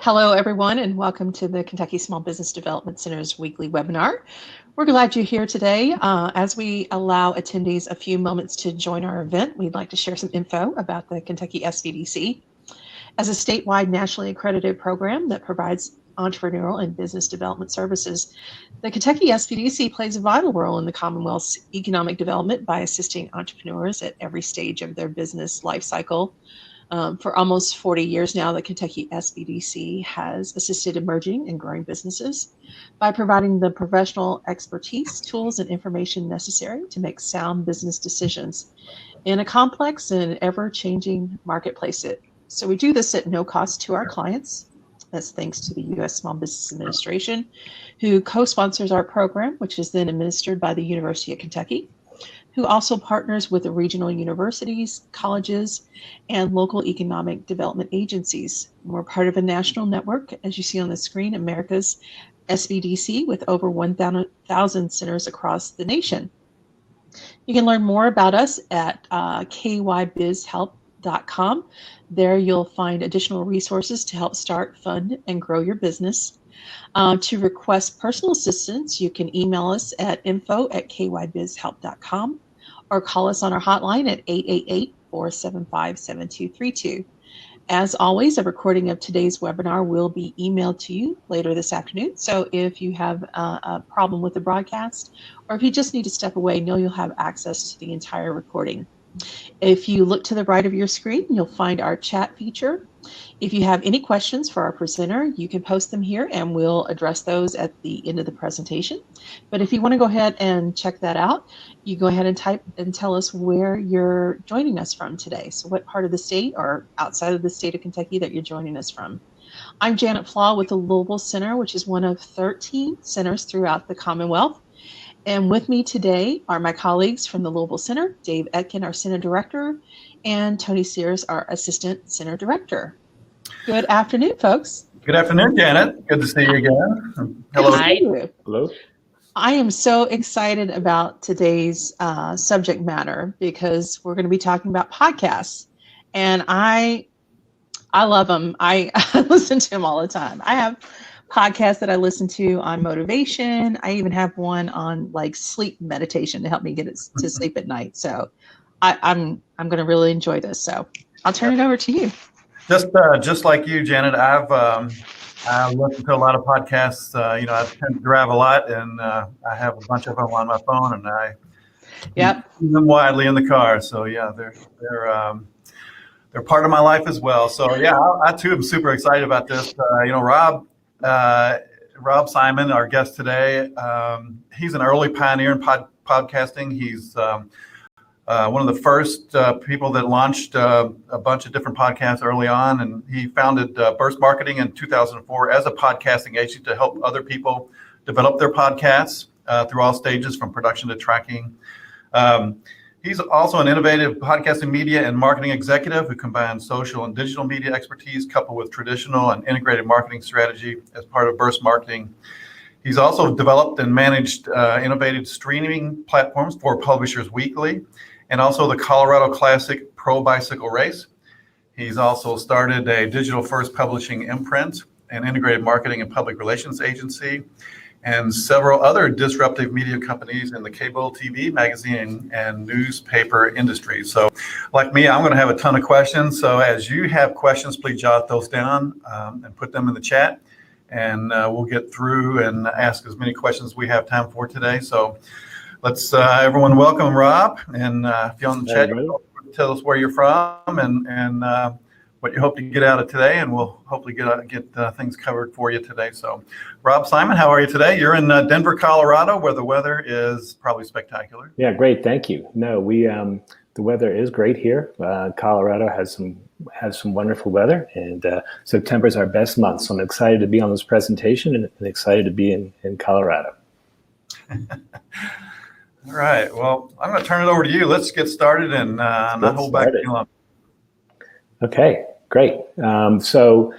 Hello, everyone, and welcome to the Kentucky Small Business Development Center's weekly webinar. We're glad you're here today. As we allow attendees a few moments to join our event, we'd like to share some info about the Kentucky SBDC. As a statewide nationally accredited program that provides entrepreneurial and business development services, the Kentucky SBDC plays a vital role in the Commonwealth's economic development by assisting entrepreneurs at every stage of their business life cycle. For almost 40 years now, the Kentucky SBDC has assisted emerging and growing businesses by providing the professional expertise, tools, and information necessary to make sound business decisions in a complex and ever-changing marketplace. So we do this at no cost to our clients. That's thanks to the U.S. Small Business Administration, who co-sponsors our program, which is then administered by the University of Kentucky, who also partners with the regional universities, colleges, and local economic development agencies. We're part of a national network, as you see on the screen, America's SBDC, with over 1,000 centers across the nation. You can learn more about us at kybizhelp.com. There you'll find additional resources to help start, fund, and grow your business. To request personal assistance, you can email us at info@kybizhelp.com or call us on our hotline at 888-475-7232. As always, a recording of today's webinar will be emailed to you later this afternoon. So if you have a problem with the broadcast, or if you just need to step away, know you'll have access to the entire recording. If you look to the right of your screen, you'll find our chat feature. If you have any questions for our presenter, you can post them here and we'll address those at the end of the presentation. But if you want to go ahead and check that out, you go ahead and type and tell us where you're joining us from today. So what part of the state or outside of the state of Kentucky that you're joining us from. I'm Janet Flaw with the Louisville Center, which is one of 13 centers throughout the Commonwealth. And with me today are my colleagues from the Louisville Center, Dave Etkin, our Center Director, and Tony Sears, our Assistant Center Director. Good afternoon, folks. Good afternoon, Janet. Good to see you again. Hello. Hi. Hello. I am so excited about today's subject matter because we're going to be talking about podcasts. And I love them. I listen to them all the time. I have podcasts that I listen to on motivation. I even have one on like sleep meditation to help me get it to sleep at night. So I'm going to really enjoy this. So I'll turn it over to you. Just like you, Janet, I listen to a lot of podcasts. I tend to drive a lot, and I have a bunch of them on my phone, and I use them widely in the car. So yeah, they're part of my life as well. So yeah, I too am super excited about this. Rob Simon, our guest today, he's an early pioneer in podcasting. He's one of the first people that launched a bunch of different podcasts early on, and he founded Burst Marketing in 2004 as a podcasting agency to help other people develop their podcasts through all stages from production to tracking. He's also an innovative podcasting media and marketing executive who combines social and digital media expertise coupled with traditional and integrated marketing strategy as part of Burst Marketing. He's also developed and managed innovative streaming platforms for Publishers Weekly and also the Colorado Classic Pro Bicycle Race. He's also started a digital-first publishing imprint, an integrated marketing and public relations agency, and several other disruptive media companies in the cable TV, magazine, and newspaper industry. So like me, I'm going to have a ton of questions. So as you have questions, please jot those down and put them in the chat. And we'll get through and ask as many questions as we have time for today. So let's everyone welcome Rob. And if you're on the chat, tell us where you're from and what you hope to get out of today, and we'll hopefully get things covered for you today. So, Rob Simon, how are you today? You're in Denver, Colorado, where the weather is probably spectacular. Yeah, great, thank you. No, the weather is great here. Colorado has some wonderful weather, and September is our best month. So I'm excited to be on this presentation and excited to be in Colorado. All right. Well, I'm going to turn it over to you. Let's get started and not hold back too long. Okay. Great. So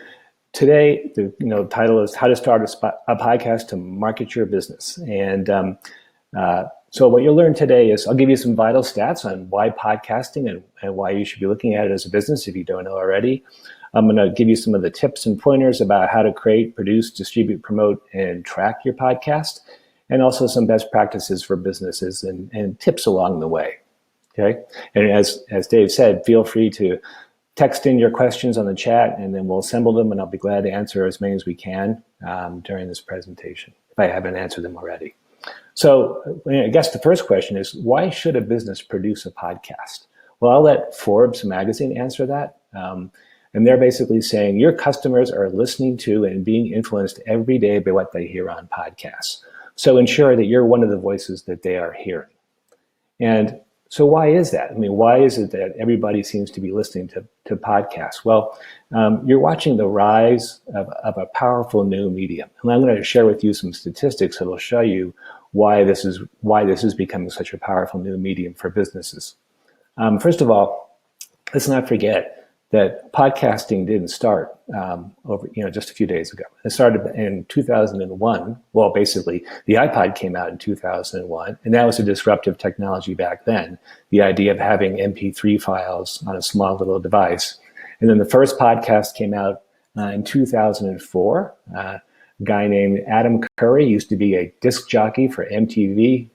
today, the title is How to Start a Podcast to Market Your Business. And So what you'll learn today is I'll give you some vital stats on why podcasting and why you should be looking at it as a business if you don't know already. I'm going to give you some of the tips and pointers about how to create, produce, distribute, promote, and track your podcast, and also some best practices for businesses and tips along the way. Okay. And as Dave said, feel free to text in your questions on the chat, and then we'll assemble them, and I'll be glad to answer as many as we can during this presentation, if I haven't answered them already. So I guess the first question is, why should a business produce a podcast? Well, I'll let Forbes magazine answer that. And they're basically saying your customers are listening to and being influenced every day by what they hear on podcasts. So ensure that you're one of the voices that they are hearing. And so why is that? I mean, why is it that everybody seems to be listening to podcasts? Well, you're watching the rise of a powerful new medium. And I'm going to share with you some statistics that will show you why this is becoming such a powerful new medium for businesses. First of all, let's not forget that podcasting didn't start just a few days ago. It started in 2001. Well, basically, the iPod came out in 2001, and that was a disruptive technology back then, the idea of having MP3 files on a small little device. And then the first podcast came out in 2004. A guy named Adam Curry used to be a disc jockey for MTV,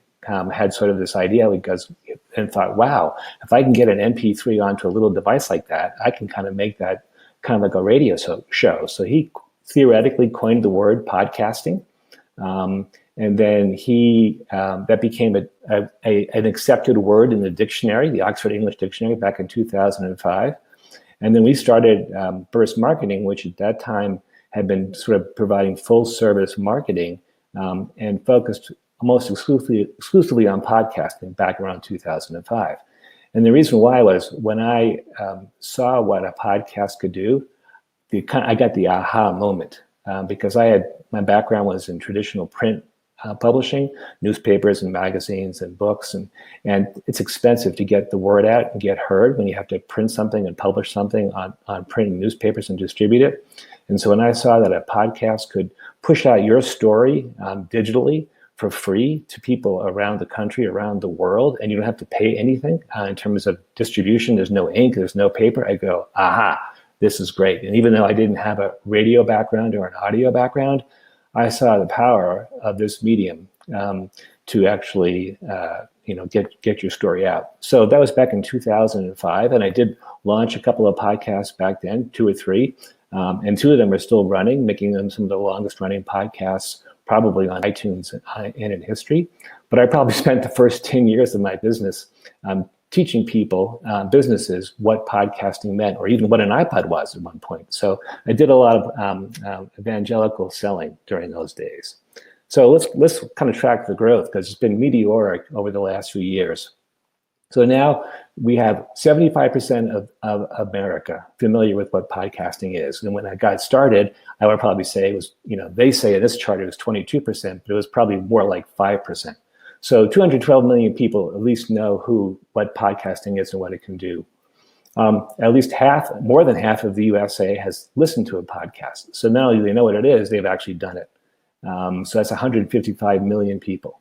had sort of this idea and thought, wow, if I can get an MP3 onto a little device like that, I can kind of make that kind of like a radio show. So he theoretically coined the word podcasting. And then that became an accepted word in the dictionary, the Oxford English Dictionary, back in 2005. And then we started Burst Marketing, which at that time had been sort of providing full service marketing and focused almost exclusively on podcasting back around 2005. And the reason why was when I saw what a podcast could do, I got the aha moment because my background was in traditional print publishing, newspapers and magazines and books, and it's expensive to get the word out and get heard when you have to print something and publish something on print and newspapers and distribute it. And so when I saw that a podcast could push out your story digitally for free to people around the country, around the world, and you don't have to pay anything in terms of distribution. There's no ink, there's no paper. I go, aha, this is great. And even though I didn't have a radio background or an audio background, I saw the power of this medium to actually, get your story out. So that was back in 2005, and I did launch a couple of podcasts back then, 2 or 3, and 2 of them are still running, making them some of the longest running podcasts probably on iTunes and in history. But I probably spent the first 10 years of my business teaching people, businesses, what podcasting meant, or even what an iPod was at one point. So I did a lot of evangelical selling during those days. So let's kind of track the growth, because it's been meteoric over the last few years. So now we have 75% of America familiar with what podcasting is. And when I got started, I would probably say it was, they say in this chart it was 22%, but it was probably more like 5%. So 212 million people at least know what podcasting is and what it can do. At least more than half of the USA has listened to a podcast. So not only do they know what it is, they've actually done it. So that's 155 million people.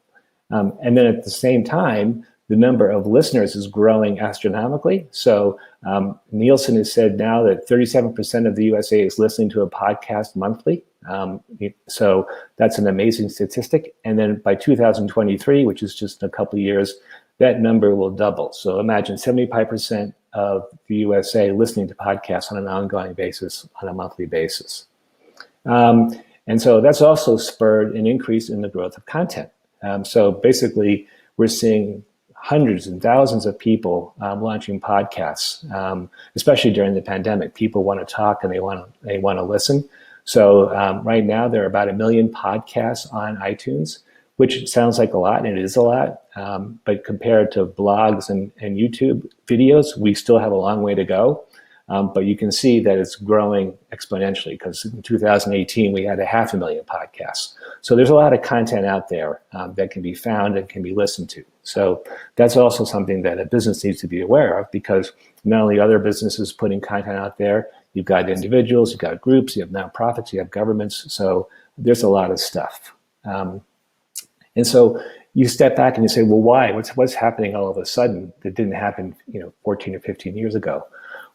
And then at the same time, the number of listeners is growing astronomically. So Nielsen has said now that 37% of the USA is listening to a podcast monthly. So that's an amazing statistic. And then by 2023, which is just a couple of years, that number will double. So imagine 75% of the USA listening to podcasts on an ongoing basis, on a monthly basis. And so that's also spurred an increase in the growth of content. So basically, we're seeing hundreds and thousands of people launching podcasts, especially during the pandemic. People want to talk and they want to listen. So right now there are about 1 million podcasts on iTunes, which sounds like a lot, and it is a lot. But compared to blogs and YouTube videos, we still have a long way to go. But you can see that it's growing exponentially, because in 2018, we had 500,000 podcasts. So there's a lot of content out there that can be found and can be listened to. So that's also something that a business needs to be aware of, because not only other businesses putting content out there, you've got individuals, you've got groups, you have nonprofits, you have governments. So there's a lot of stuff. And so you step back and you say, well, why? What's happening all of a sudden that didn't happen, 14 or 15 years ago?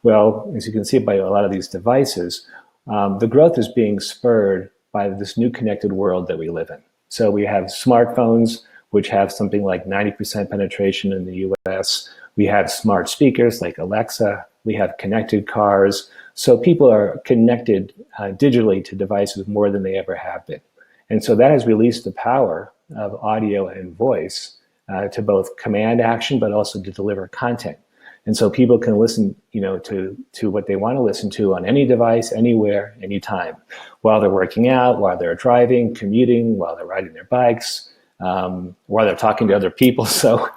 Well, as you can see by a lot of these devices, the growth is being spurred by this new connected world that we live in. So we have smartphones, which have something like 90% penetration in the US. We have smart speakers like Alexa. We have connected cars. So people are connected digitally to devices more than they ever have been. And so that has released the power of audio and voice to both command action, but also to deliver content. And so people can listen, to what they want to listen to on any device, anywhere, anytime, while they're working out, while they're driving, commuting, while they're riding their bikes, while they're talking to other people. So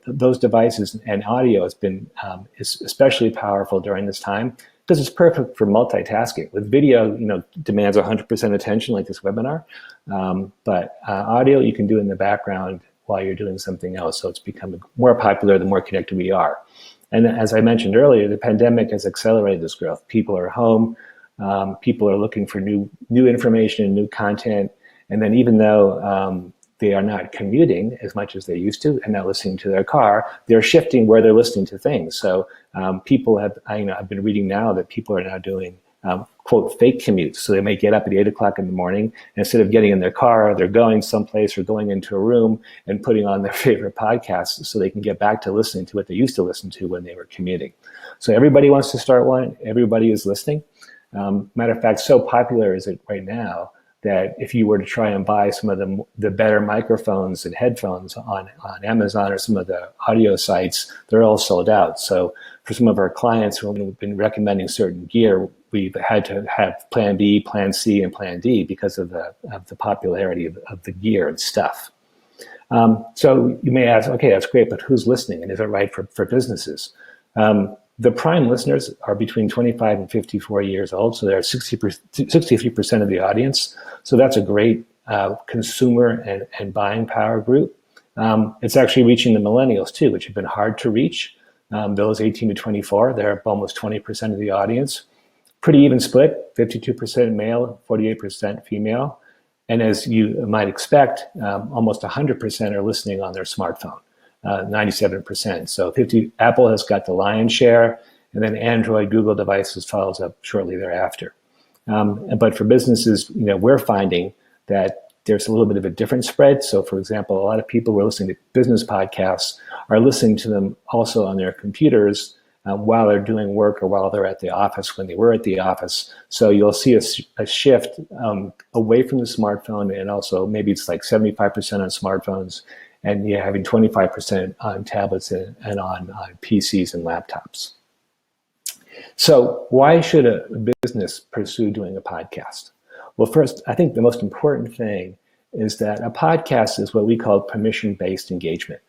those devices and audio has been is especially powerful during this time because it's perfect for multitasking. With video, demands 100% attention, like this webinar, but audio you can do in the background while you're doing something else. So it's becoming more popular the more connected we are. And as I mentioned earlier, the pandemic has accelerated this growth. People are home. People are looking for new information and new content. And then even though they are not commuting as much as they used to and not listening to their car, they're shifting where they're listening to things. So people have, I've been reading now that people are now doing quote, fake commutes. So they may get up at 8 o'clock in the morning, and instead of getting in their car, they're going someplace or going into a room and putting on their favorite podcasts so they can get back to listening to what they used to listen to when they were commuting. So everybody wants to start one. Everybody is listening. Matter of fact, so popular is it right now that if you were to try and buy some of the better microphones and headphones on Amazon or some of the audio sites, they're all sold out. So for some of our clients who have been recommending certain gear, we've had to have plan B, plan C, and plan D because of the popularity of the gear and stuff. So you may ask, okay, that's great, but who's listening? And is it right for businesses? The prime listeners are between 25 and 54 years old, so they're 63% of the audience. So that's a great consumer and buying power group. It's actually reaching the millennials too, which have been hard to reach. Those 18 to 24, they're almost 20% of the audience. Pretty even split, 52% male, 48% female. And as you might expect, almost 100% are listening on their smartphone. 97%. So Apple has got the lion's share, and then Android, Google devices follows up shortly thereafter. But for businesses, we're finding that there's a little bit of a different spread. So for example, a lot of people who are listening to business podcasts are listening to them also on their computers while they're doing work or while they're at the office when they were at the office. So you'll see a shift away from the smartphone, and also maybe it's like 75% on smartphones, and you're having 25% on tablets and on PCs and laptops. So why should a business pursue doing a podcast? Well, first, I think the most important thing is that a podcast is what we call permission-based engagement.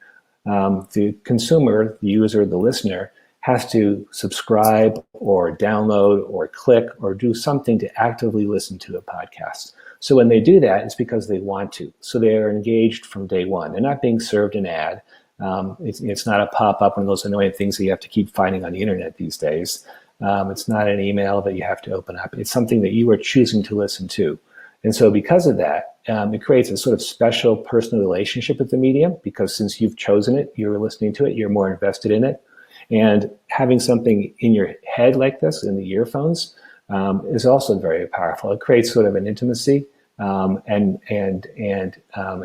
The consumer, the user, the listener, has to subscribe or download or click or do something to actively listen to a podcast. So when they do that, it's because they want to. So they are engaged from day one. They're not being served an ad. It's not a pop-up, one of those annoying things that you have to keep finding on the internet these days. It's not an email that you have to open up. It's something that you are choosing to listen to. And so because of that, it creates a sort of special personal relationship with the medium, because since you've chosen it, you're listening to it, you're more invested in it. And having something in your head like this, in the earphones, is also very powerful. It creates sort of an intimacy and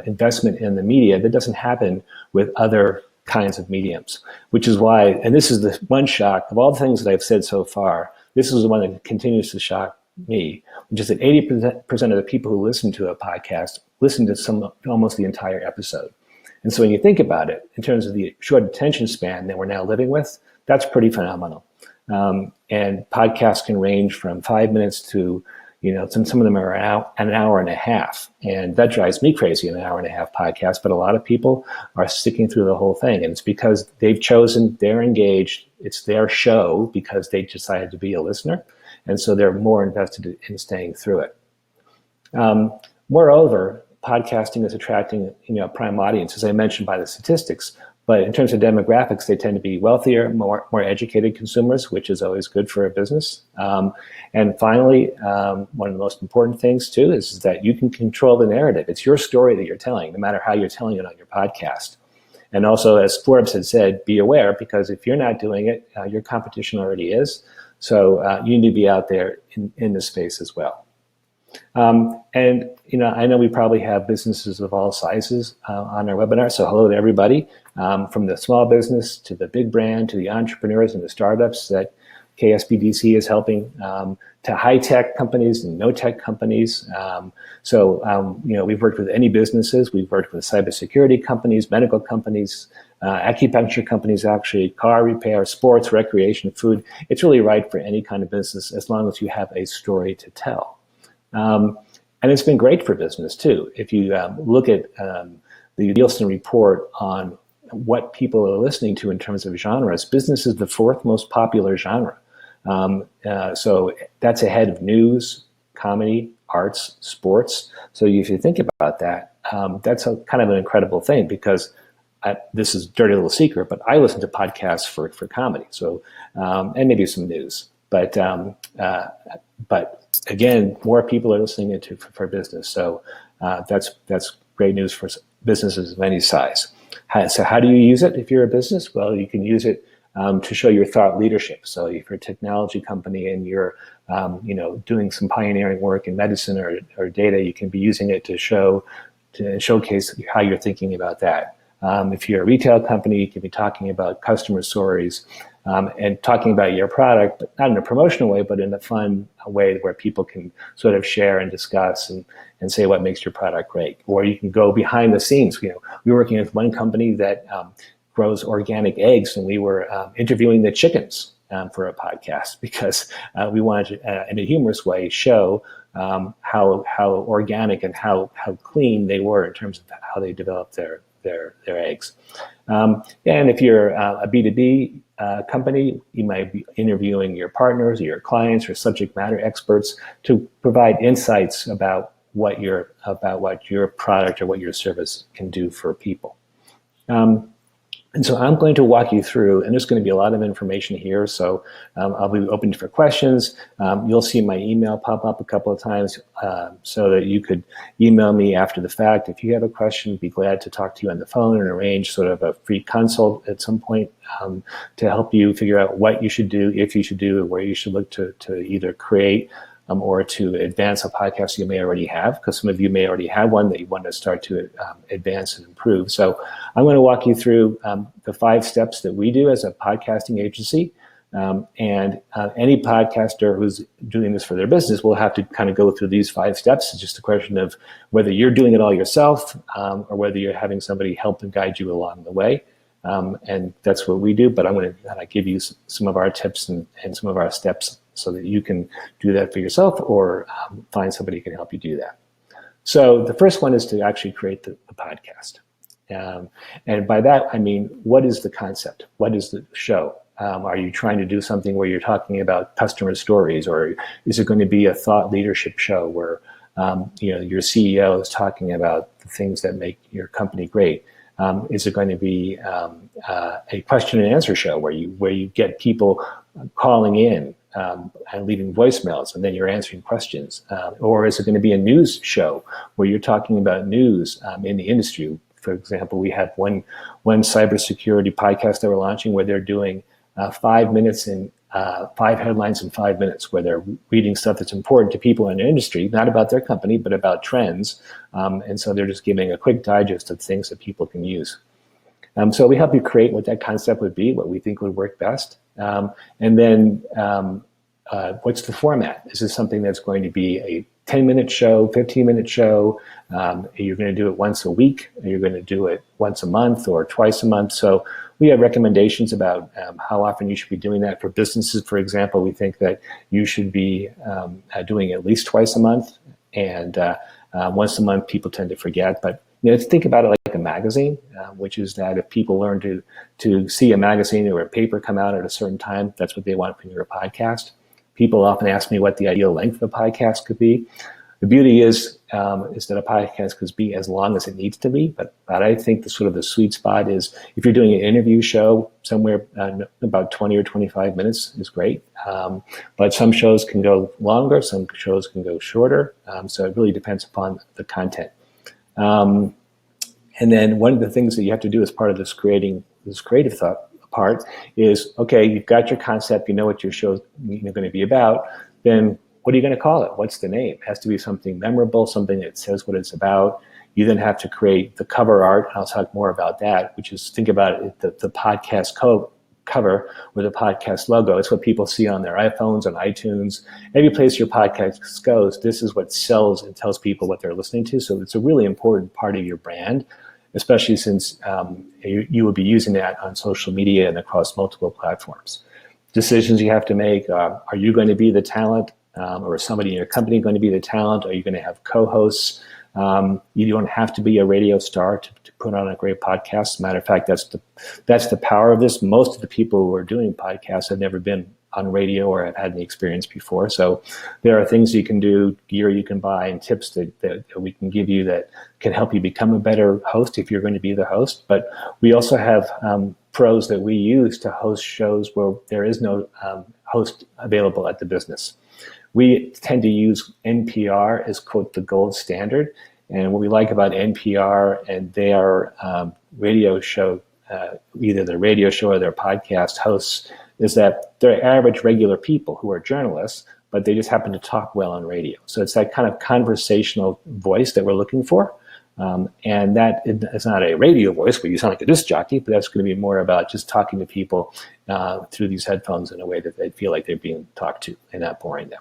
investment in the media that doesn't happen with other kinds of mediums, which is why, and this is the one shock of all the things that I've said so far, this is the one that continues to shock me, which is that 80% of the people who listen to a podcast listen to almost the entire episode. And so when you think about it, in terms of the short attention span that we're now living with, that's pretty phenomenal. And podcasts can range from 5 minutes to, some of them are an hour and a half. And that drives me crazy, an hour and a half podcast. But a lot of people are sticking through the whole thing. And it's because they've chosen, they're engaged, it's their show because they decided to be a listener. And so they're more invested in staying through it. Moreover, podcasting is attracting, a prime audience. As I mentioned by the statistics, But in terms of demographics, they tend to be wealthier, more educated consumers, which is always good for a business. And finally, one of the most important things too is that you can control the narrative. It's your story that you're telling, no matter how you're telling it on your podcast. And also, as Forbes had said, be aware, because if you're not doing it, your competition already is. So you need to be out there in the space as well. And I know we probably have businesses of all sizes on our webinar. So hello to everybody, from the small business to the big brand to the entrepreneurs and the startups that KSBDC is helping, to high-tech companies and no-tech companies. We've worked with any businesses. We've worked with cybersecurity companies, medical companies, acupuncture companies, actually, car repair, sports, recreation, food. It's really right for any kind of business as long as you have a story to tell. And it's been great for business too. If you look at the Nielsen Report on what people are listening to in terms of genres, business is the fourth most popular genre. So that's ahead of news, comedy, arts, sports. So if you think about that, that's a kind of an incredible thing, because this is a dirty little secret, but I listen to podcasts for comedy. So and maybe some news, but again, more people are listening into for business. So that's great news for businesses of any size. So how do you use it if you're a business? Well, you can use it to show your thought leadership. So if you're a technology company and you're doing some pioneering work in medicine or data, you can be using it to showcase how you're thinking about that. If you're a retail company, you can be talking about customer stories and talking about your product, but not in a promotional way, but in a fun way where people can sort of share and discuss and say what makes your product great. Or you can go behind the scenes. We're working with one company that grows organic eggs, and we were interviewing the chickens for a podcast because we wanted to, in a humorous way, show how organic and how clean they were in terms of how they developed their eggs. And if you're a B2B company, you might be interviewing your partners or your clients or subject matter experts to provide insights about what your product or what your service can do for people. And so I'm going to walk you through, and there's going to be a lot of information here, so I'll be open for questions. You'll see my email pop up a couple of times so that you could email me after the fact. If you have a question, I'd be glad to talk to you on the phone and arrange sort of a free consult at some point to help you figure out what you should do, if you should do, and where you should look to either create or to advance a podcast you may already have, because some of you may already have one that you want to start to advance and improve. So I'm going to walk you through the 5 steps that we do as a podcasting agency. And any podcaster who's doing this for their business will have to kind of go through these 5 steps. It's just a question of whether you're doing it all yourself or whether you're having somebody help and guide you along the way. And that's what we do, but I'm going to give you some of our tips and some of our steps so that you can do that for yourself or find somebody who can help you do that. So the first one is to actually create the podcast. And by that, I mean, what is the concept? What is the show? Are you trying to do something where you're talking about customer stories, or is it going to be a thought leadership show where your CEO is talking about the things that make your company great? Is it going to be a question and answer show where you get people calling in and leaving voicemails, and then you're answering questions? Or is it going to be a news show where you're talking about news in the industry? For example, we have one cybersecurity podcast that we're launching where they're doing 5 minutes in 5 headlines in 5 minutes, where they're reading stuff that's important to people in the industry, not about their company, but about trends. And so they're just giving a quick digest of things that people can use. So we help you create what that concept would be, what we think would work best. And then what's the format? Is this something that's going to be a 10-minute show, 15-minute show? You're going to do it once a week? Or you're going to do it once a month or twice a month? So we have recommendations about how often you should be doing that. For businesses, for example, we think that you should be doing at least twice a month. And once a month, people tend to forget. But think about it like a magazine, which is that if people learn to see a magazine or a paper come out at a certain time, that's what they want from your podcast. People often ask me what the ideal length of a podcast could be. The beauty is that a podcast could be as long as it needs to be, but I think the sweet spot is if you're doing an interview show, somewhere about 20 or 25 minutes is great. But some shows can go longer, some shows can go shorter. So it really depends upon the content. And then one of the things that you have to do as part of this creative thought part is, okay, you've got your concept, you know what your show's going to be about, then what are you going to call it? What's the name? It has to be something memorable, something that says what it's about. You then have to create the cover art. I'll talk more about that, which is, think about it, the podcast cover or the podcast logo. It's what people see on their iPhones, on iTunes. Every place your podcast goes, this is what sells and tells people what they're listening to. So it's a really important part of your brand, especially since you will be using that on social media and across multiple platforms. Decisions you have to make, are you going to be the talent, or is somebody in your company going to be the talent? Are you going to have co-hosts? You don't have to be a radio star to put on a great podcast. As a matter of fact, that's the power of this. Most of the people who are doing podcasts have never been on radio or have had any experience before. So there are things you can do, gear you can buy, and tips that we can give you that can help you become a better host if you're going to be the host. But we also have pros that we use to host shows where there is no host available at the business. We tend to use NPR as, quote, the gold standard. And what we like about NPR and their radio show, either their radio show or their podcast hosts, is that they're average regular people who are journalists, but they just happen to talk well on radio. So it's that kind of conversational voice that we're looking for. And that is not a radio voice where you sound like a disc jockey, but that's going to be more about just talking to people through these headphones in a way that they feel like they're being talked to and not boring them.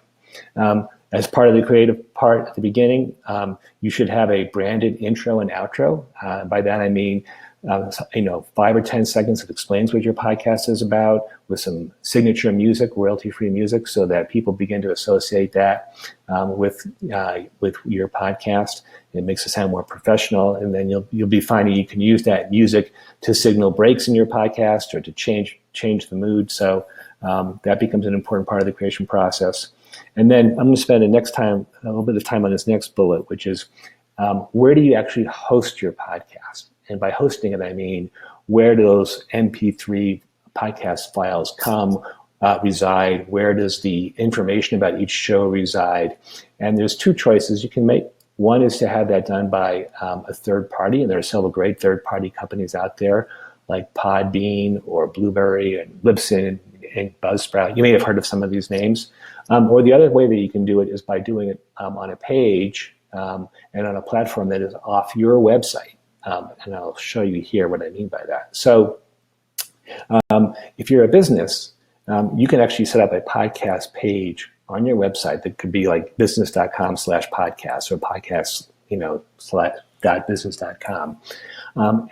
As part of the creative part at the beginning, you should have a branded intro and outro. By that I mean, 5 or 10 seconds that explains what your podcast is about, with some signature music, royalty-free music, so that people begin to associate that with your podcast. It makes it sound more professional, and then you'll be finding you can use that music to signal breaks in your podcast or to change the mood. So that becomes an important part of the creation process. And then I'm going to spend a little bit of time on this next bullet, which is where do you actually host your podcast? And by hosting it, I mean, where do those MP3 podcast files reside? Where does the information about each show reside? And there's two choices you can make. One is to have that done by a third party, and there are several great third-party companies out there like Podbean or Blueberry and Libsyn and Buzzsprout. You may have heard of some of these names. Or the other way that you can do it is by doing it on a page and on a platform that is off your website. And I'll show you here what I mean by that. So if you're a business, you can actually set up a podcast page on your website that could be like business.com/podcast or podcast, .business.com.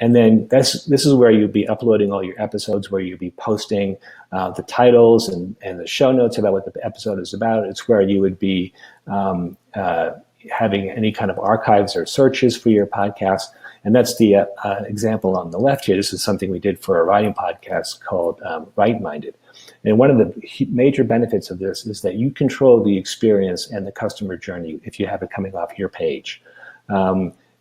And then this is where you'll be uploading all your episodes, where you'll be posting the titles and the show notes about what the episode is about. It's where you would be having any kind of archives or searches for your podcast. And that's the example on the left here. This is something we did for a writing podcast called Right Minded. And one of the major benefits of this is that you control the experience and the customer journey if you have it coming off your page.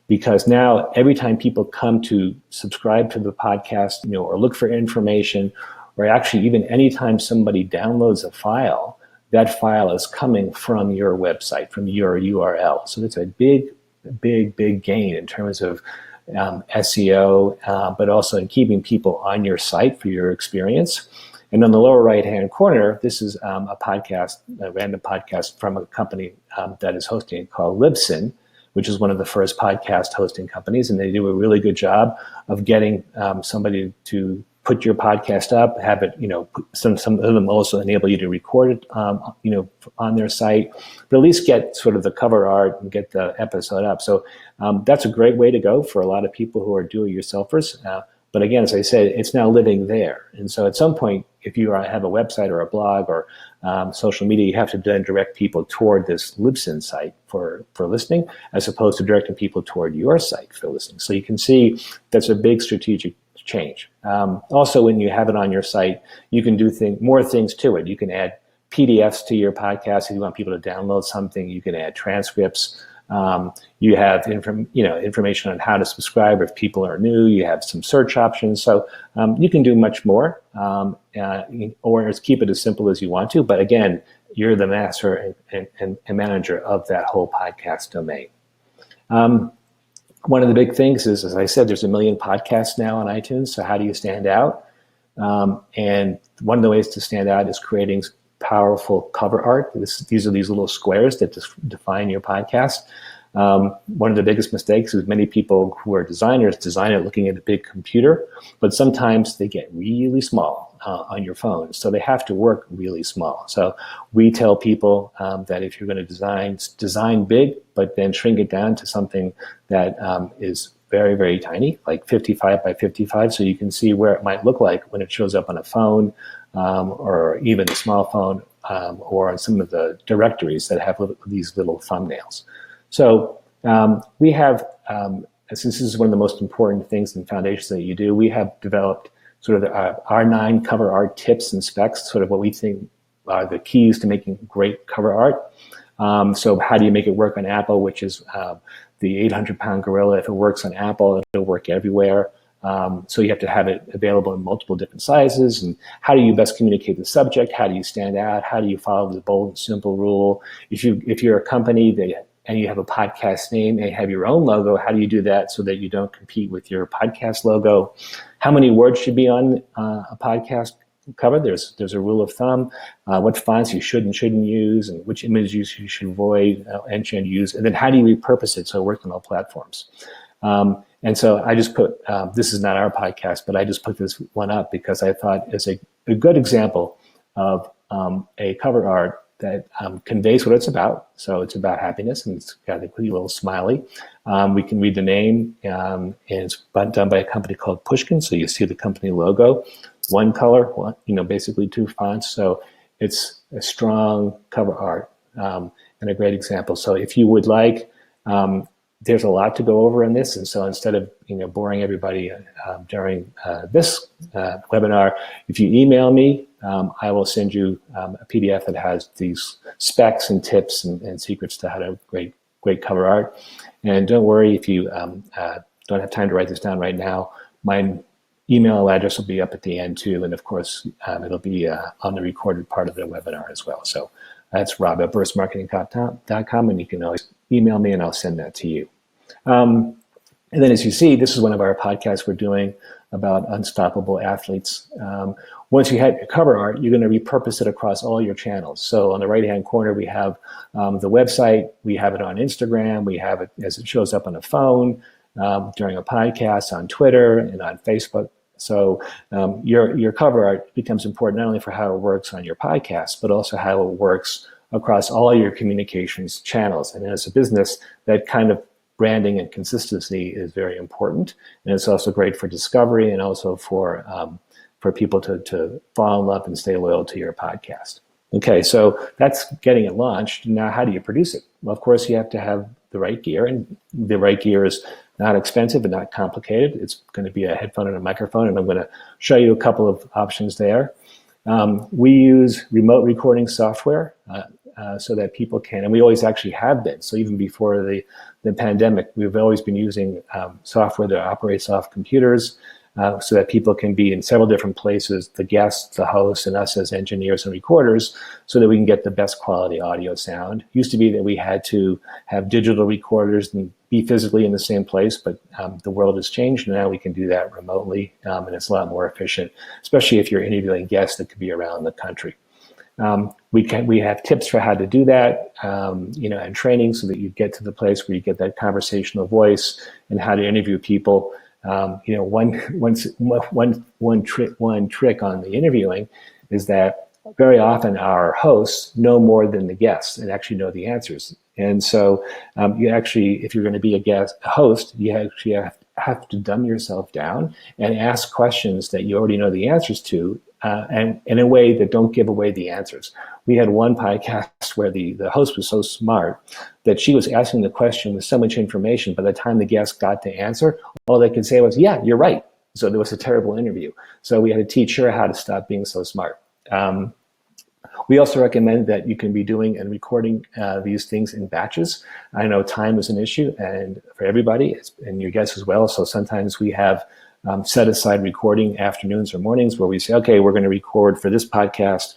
Because now every time people come to subscribe to the podcast, or look for information, or actually even anytime somebody downloads a file, that file is coming from your website, from your URL. So it's a big gain in terms of SEO, but also in keeping people on your site for your experience. And on the lower right-hand corner, this is a random podcast from a company that is hosting it called Libsyn, which is one of the first podcast hosting companies, and they do a really good job of getting somebody to put your podcast up, have it, some of them also enable you to record it, on their site, but at least get sort of the cover art and get the episode up. So that's a great way to go for a lot of people who are do-it-yourselfers. But again, as I said, it's now living there. And so at some point, if you have a website or a blog or social media, you have to then direct people toward this Libsyn site for listening, as opposed to directing people toward your site for listening. So you can see that's a big strategic change. Also, when you have it on your site, you can do more things to it. You can add PDFs to your podcast. If you want people to download something, you can add transcripts. You have information on how to subscribe if people are new. You have some search options. So you can do much more, or keep it as simple as you want to. But again, you're the master and manager of that whole podcast domain. One of the big things is, as I said, there's 1 million podcasts now on iTunes. So how do you stand out? And one of the ways to stand out is creating powerful cover art. These are these little squares that define your podcast. One of the biggest mistakes is many people who are designers design it looking at a big computer, but sometimes they get really small on your phone. So they have to work really small. So we tell people that if you're going to design big, but then shrink it down to something that is very, very tiny, like 55 by 55, so you can see where it might look like when it shows up on a phone, or even a small phone, or on some of the directories that have these little thumbnails. So we have, since this is one of the most important things and foundations that you do, we have developed sort of our 9 cover art tips and specs, sort of what we think are the keys to making great cover art. So how do you make it work on Apple, which is the 800-pound gorilla. If it works on Apple, it'll work everywhere. So you have to have it available in multiple different sizes. And how do you best communicate the subject? How do you stand out? How do you follow the bold and simple rule? If you're a company and you have a podcast name and you have your own logo, how do you do that so that you don't compete with your podcast logo? How many words should be on a podcast cover? There's a rule of thumb. What fonts you should and shouldn't use, and which images you should avoid and should use. And then how do you repurpose it so it works on all platforms? And so I just put, this is not our podcast, but I just put this one up because I thought it's a good example of a cover art that conveys what it's about. So it's about happiness, and it's got a little smiley. We can read the name, and it's done by a company called Pushkin. So you see the company logo, one color, basically 2 fonts. So it's a strong cover art and a great example. So if you would like, there's a lot to go over in this, and so instead of boring everybody during this webinar, if you email me, I will send you a PDF that has these specs and tips and secrets to how to great cover art. And don't worry if you don't have time to write this down right now. My email address will be up at the end too, and of course it'll be on the recorded part of the webinar as well. So that's rob@burstmarketing.com, and you can always email me and I'll send that to you. And then as you see, this is one of our podcasts we're doing about unstoppable athletes. Once you have your cover art, you're going to repurpose it across all your channels. So on the right-hand corner, we have the website. We have it on Instagram. We have it as it shows up on a phone, during a podcast, on Twitter, and on Facebook. So your cover art becomes important not only for how it works on your podcast, but also how it works across all your communications channels. And as a business, that kind of branding and consistency is very important. And it's also great for discovery and also for people to fall in love and stay loyal to your podcast. Okay, so that's getting it launched. Now, how do you produce it? Well, of course, you have to have the right gear, and the right gear is not expensive and not complicated. It's going to be a headphone and a microphone, and I'm going to show you a couple of options there. We use remote recording software so that people can, and we always actually have been. So even before the pandemic, we've always been using software that operates off computers so that people can be in several different places, the guests, the hosts, and us as engineers and recorders, so that we can get the best quality audio sound. It used to be that we had to have digital recorders and be physically in the same place, but the world has changed, and now we can do that remotely, and it's a lot more efficient, especially if you're interviewing guests that could be around the country. We have tips for how to do that, and training so that you get to the place where you get that conversational voice and how to interview people. One trick on the interviewing is that very often our hosts know more than the guests and actually know the answers. And so you actually, if you're going to be a host, you actually have to dumb yourself down and ask questions that you already know the answers to, and in a way that don't give away the answers. We had one podcast where the host was so smart that she was asking the question with so much information, by the time the guest got to answer, all they could say was, "Yeah, you're right." So there was a terrible interview. So we had to teach her how to stop being so smart. We also recommend that you can be doing and recording these things in batches. I know time is an issue and for everybody, and your guests as well. So sometimes we have set aside recording afternoons or mornings where we say, okay, we're going to record for this podcast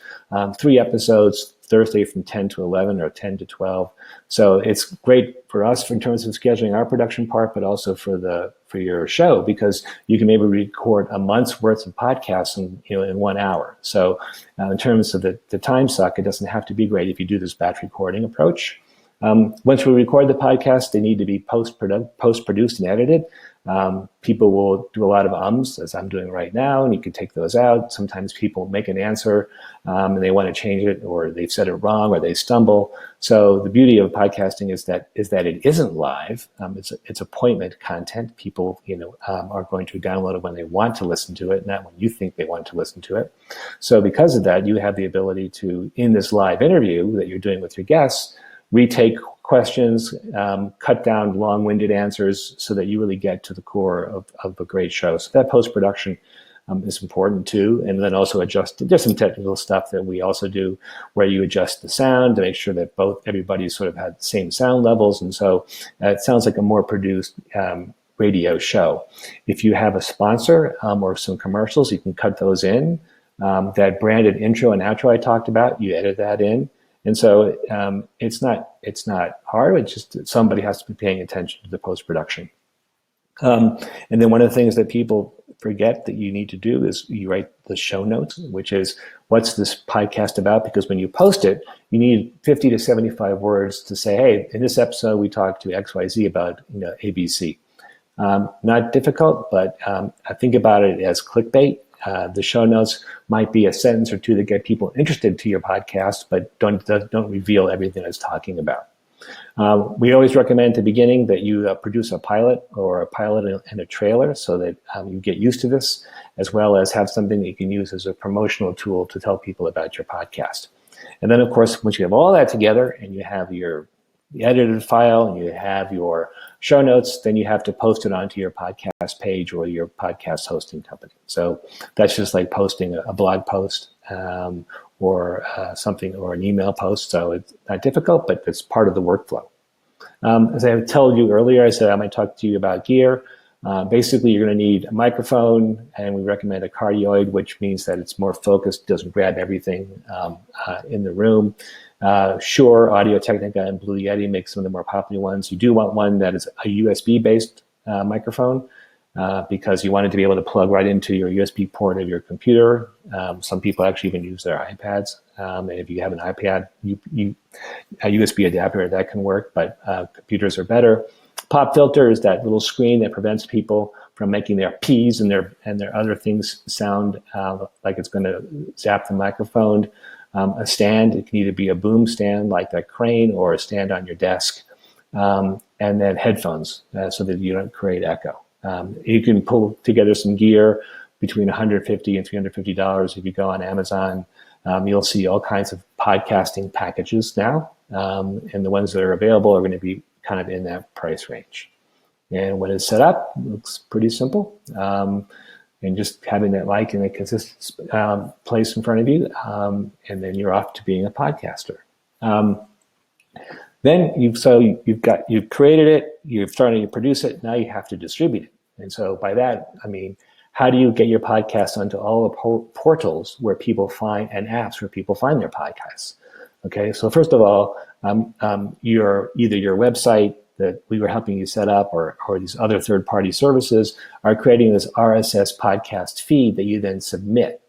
3 episodes, Thursday from 10 to 11 or 10 to 12. So it's great for us in terms of scheduling our production part, but also for your show, because you can maybe record a month's worth of podcasts in 1 hour. So in terms of the time suck, it doesn't have to be great if you do this batch recording approach. Once we record the podcast, they need to be post-produced and edited. People will do a lot of ums, as I'm doing right now, and you can take those out. Sometimes people make an answer and they want to change it, or they've said it wrong, or they stumble. So the beauty of podcasting is that it isn't live. It's appointment content. People are going to download it when they want to listen to it, not when you think they want to listen to it. So because of that, you have the ability to, in this live interview that you're doing with your guests, retake questions, cut down long-winded answers so that you really get to the core of a great show. So that post-production is important too. And then also there's some technical stuff that we also do where you adjust the sound to make sure that everybody sort of had the same sound levels. And so it sounds like a more produced radio show. If you have a sponsor or some commercials, you can cut those in. That branded intro and outro I talked about, you edit that in. And so it's not hard. It's just that somebody has to be paying attention to the post-production. And then one of the things that people forget that you need to do is you write the show notes, which is what's this podcast about? Because when you post it, you need 50 to 75 words to say, hey, in this episode, we talked to XYZ about ABC. Not difficult, but I think about it as clickbait. The show notes might be a sentence or two that get people interested to your podcast, but don't reveal everything it's talking about. We always recommend at the beginning that you produce a pilot and a trailer so that you get used to this, as well as have something that you can use as a promotional tool to tell people about your podcast. And then, of course, once you have all that together and you have your edited file and you have your show notes, then you have to post it onto your podcast page or your podcast hosting company. So that's just like posting a blog post or something, or an email post. So it's not difficult, but it's part of the workflow. As I told you earlier, I said I might talk to you about gear. Basically, you're going to need a microphone, and we recommend a cardioid, which means that it's more focused, doesn't grab everything in the room. Shure, Audio-Technica, and Blue Yeti make some of the more popular ones. You do want one that is a USB-based microphone because you want it to be able to plug right into your USB port of your computer. Some people actually even use their iPads. And if you have an iPad, a USB adapter, that can work, but computers are better. Pop filter is that little screen that prevents people from making their P's and their other things sound like it's going to zap the microphone. A stand, it can either be a boom stand like that crane or a stand on your desk. And then headphones so that you don't create echo. You can pull together some gear between $150 and $350 if you go on Amazon. You'll see all kinds of podcasting packages now, and the ones that are available are going to be kind of in that price range. And when it's set up, it looks pretty simple. And just having that mic in a consistent place in front of you, and then you're off to being a podcaster. Then you've created it, you've started to produce it, now you have to distribute it. And so by that, I mean, how do you get your podcast onto all the portals where people find, and apps where people find their podcasts? Okay, so first of all, either your website that we were helping you set up or these other third-party services are creating this RSS podcast feed that you then submit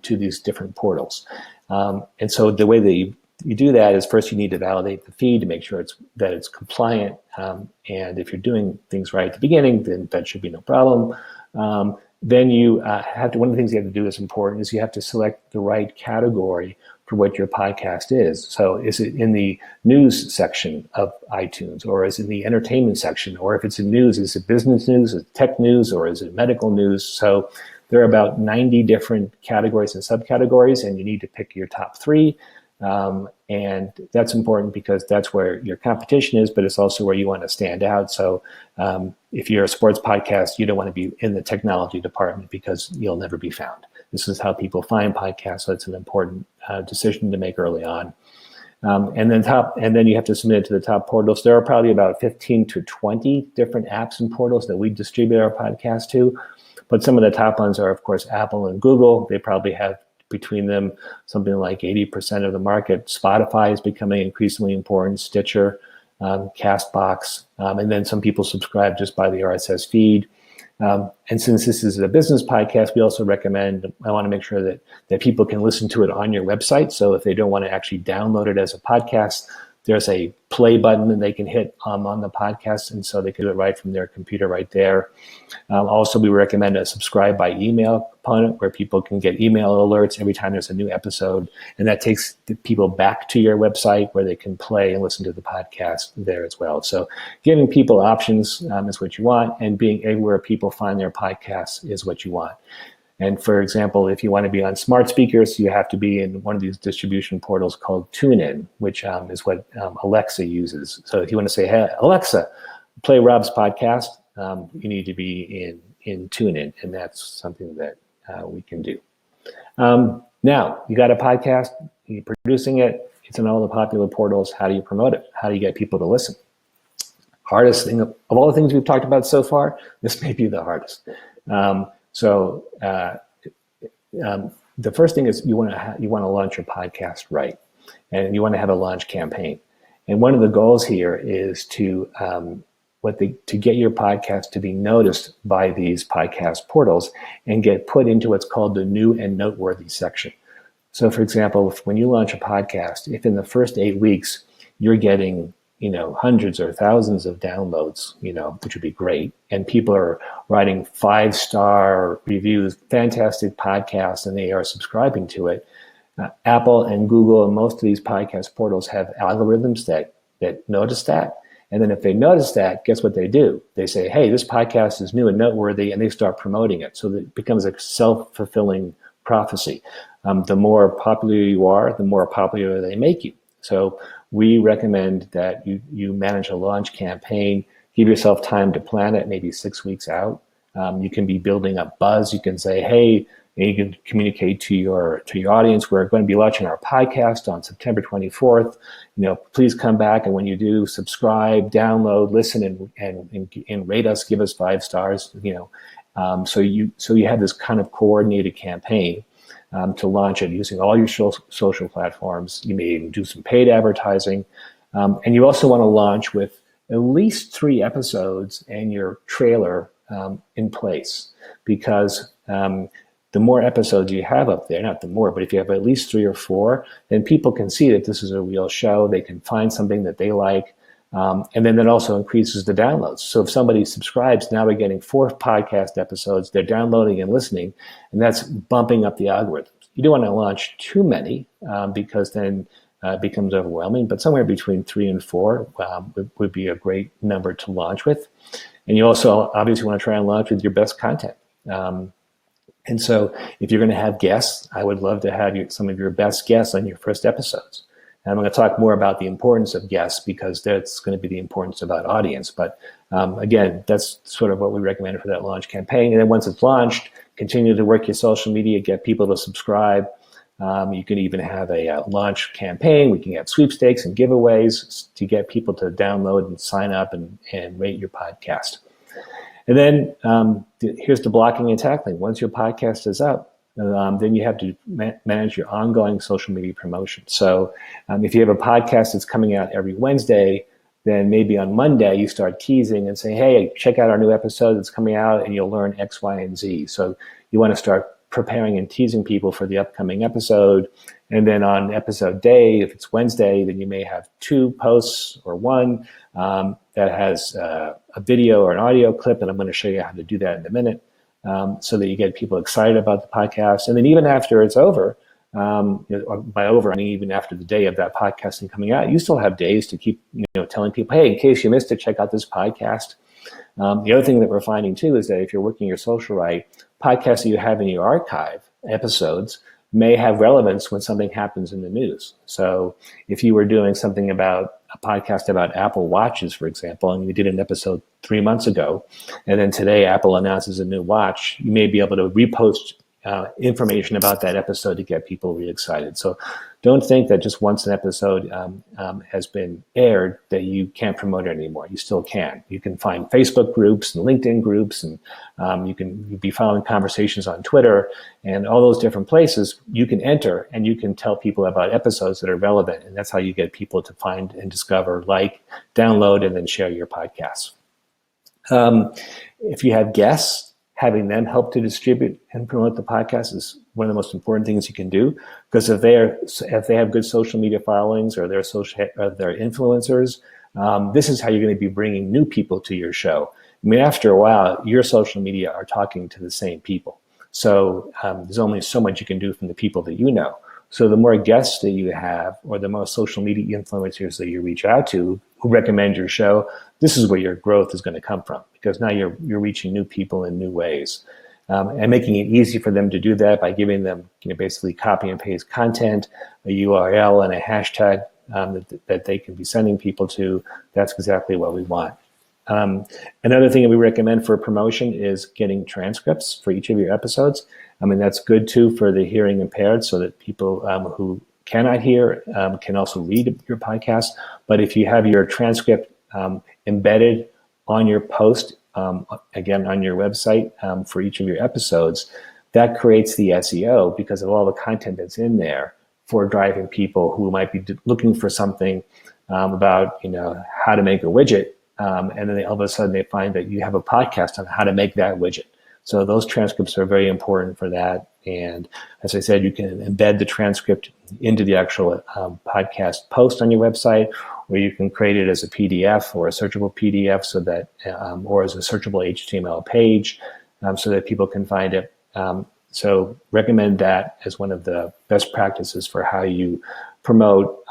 to these different portals. And so the way that you do that is first you need to validate the feed to make sure that it's compliant. And if you're doing things right at the beginning, then that should be no problem. Then you have to, one of the things you have to do is important, is you have to select the right category for what your podcast is. So is it in the news section of iTunes, or is it in the entertainment section? Or if it's in news, is it business news, is it tech news, or is it medical news? So there are about 90 different categories and subcategories, and you need to pick your top 3. And that's important because that's where your competition is, but it's also where you want to stand out. So if you're a sports podcast, you don't want to be in the technology department because you'll never be found. This is how people find podcasts. So it's an important decision to make early on. And then you have to submit it to the top portals. There are probably about 15 to 20 different apps and portals that we distribute our podcast to. But some of the top ones are, of course, Apple and Google. They probably have between them something like 80% of the market. Spotify is becoming increasingly important, Stitcher, Castbox, and then some people subscribe just by the RSS feed. And since this is a business podcast, we also recommend, I want to make sure that people can listen to it on your website. So if they don't want to actually download it as a podcast, there's a play button that they can hit on the podcast, and so they can do it right from their computer right there. Also, we recommend a subscribe by email component where people can get email alerts every time there's a new episode, and that takes the people back to your website where they can play and listen to the podcast there as well. So giving people options is what you want, and being everywhere people find their podcasts is what you want. And for example, if you want to be on smart speakers, you have to be in one of these distribution portals called TuneIn, which is what Alexa uses. So if you want to say, hey, Alexa, play Rob's podcast, you need to be in TuneIn, and that's something that we can do. Now, you got a podcast, you're producing it, it's in all the popular portals. How do you promote it? How do you get people to listen? Hardest thing of all the things we've talked about so far, this may be the hardest. So the first thing is you want to launch your podcast right, and you want to have a launch campaign. And one of the goals here is to get your podcast to be noticed by these podcast portals and get put into what's called the new and noteworthy section. So, for example, when you launch a podcast, if in the first 8 weeks you're getting hundreds or thousands of downloads, which would be great. And people are writing 5-star reviews, fantastic podcasts, and they are subscribing to it. Apple and Google and most of these podcast portals have algorithms that notice that. And then if they notice that, guess what they do? They say, hey, this podcast is new and noteworthy, and they start promoting it. So that it becomes a self-fulfilling prophecy. The more popular you are, the more popular they make you. So we recommend that you manage a launch campaign, give yourself time to plan it, maybe 6 weeks out. You can be building up buzz. You can say, hey, you can communicate to your audience, we're going to be launching our podcast on September 24th. Please come back, and when you do, subscribe, download, listen, and rate us, give us 5 stars. So you have this kind of coordinated campaign to launch it using all your social platforms. You may even do some paid advertising. And you also want to launch with at least 3 episodes and your trailer in place, because the more episodes you have up there, not the more, but if you have at least 3 or 4, then people can see that this is a real show. They can find something that they like. And then that also increases the downloads. So if somebody subscribes, now they're getting 4 podcast episodes, they're downloading and listening, and that's bumping up the algorithms. You don't want to launch too many because then it becomes overwhelming, but somewhere between 3 and 4 would be a great number to launch with. And you also obviously want to try and launch with your best content. And so if you're going to have guests, I would love to have some of your best guests on your first episodes. And I'm going to talk more about the importance of guests, because that's going to be the importance about audience. But again, that's sort of what we recommend for that launch campaign. And then once it's launched, continue to work your social media, get people to subscribe. You can even have a launch campaign. We can have sweepstakes and giveaways to get people to download and sign up and rate your podcast. And then here's the blocking and tackling. Once your podcast is up, then you have to manage your ongoing social media promotion. So if you have a podcast that's coming out every Wednesday, then maybe on Monday you start teasing and say, hey, check out our new episode that's coming out, and you'll learn X, Y, and Z. So you want to start preparing and teasing people for the upcoming episode. And then on episode day, if it's Wednesday, then you may have 2 posts or 1 that has a video or an audio clip, and I'm going to show you how to do that in a minute, so that you get people excited about the podcast. And then even after it's over, by over, I mean even after the day of that podcasting coming out, you still have days to keep telling people, hey, in case you missed it, check out this podcast. The other thing that we're finding too is that if you're working your social right, podcasts that you have in your archive episodes may have relevance when something happens in the news. So if you were doing something about a podcast about Apple Watches, for example, and you did an episode 3 months ago, and then today Apple announces a new watch, you may be able to repost information about that episode to get people really excited. So don't think that just once an episode has been aired that you can't promote it anymore. You still can. You can find Facebook groups and LinkedIn groups, and you can be following conversations on Twitter and all those different places. You can enter and you can tell people about episodes that are relevant, and that's how you get people to find and discover, download, and then share your podcasts. If you have guests, having them help to distribute and promote the podcast is one of the most important things you can do, because if they have good social media followings or they're influencers, this is how you're going to be bringing new people to your show. I mean, after a while, your social media are talking to the same people. So there's only so much you can do from the people that you know. So the more guests that you have, or the more social media influencers that you reach out to who recommend your show, this is where your growth is going to come from, because now you're reaching new people in new ways, and making it easy for them to do that by giving them basically copy and paste content, a URL, and a hashtag that they can be sending people to. That's exactly what we want. Another thing that we recommend for promotion is getting transcripts for each of your episodes. I mean, that's good too for the hearing impaired, so that people who cannot hear can also read your podcast. But if you have your transcript embedded on your post, again, on your website for each of your episodes, that creates the SEO because of all the content that's in there for driving people who might be looking for something about, how to make a widget. And then all of a sudden they find that you have a podcast on how to make that widget. So those transcripts are very important for that. And as I said, you can embed the transcript into the actual podcast post on your website, or you can create it as a PDF or a searchable PDF, so that, or as a searchable HTML page, so that people can find it. So recommend that as one of the best practices for how you promote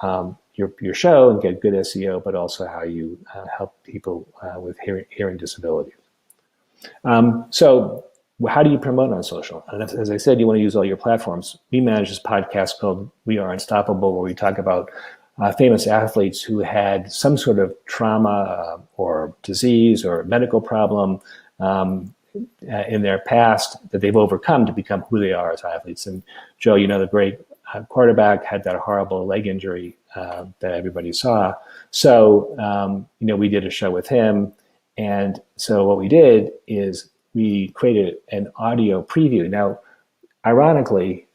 your show and get good SEO, but also how you help people with hearing disability. So how do you promote on social? And as I said, you want to use all your platforms. We manage this podcast called We Are Unstoppable, where we talk about famous athletes who had some sort of trauma or disease or medical problem in their past that they've overcome to become who they are as athletes. And Joe, the great quarterback, had that horrible leg injury that everybody saw. So, we did a show with him. And so what we did is we created an audio preview. Now, ironically,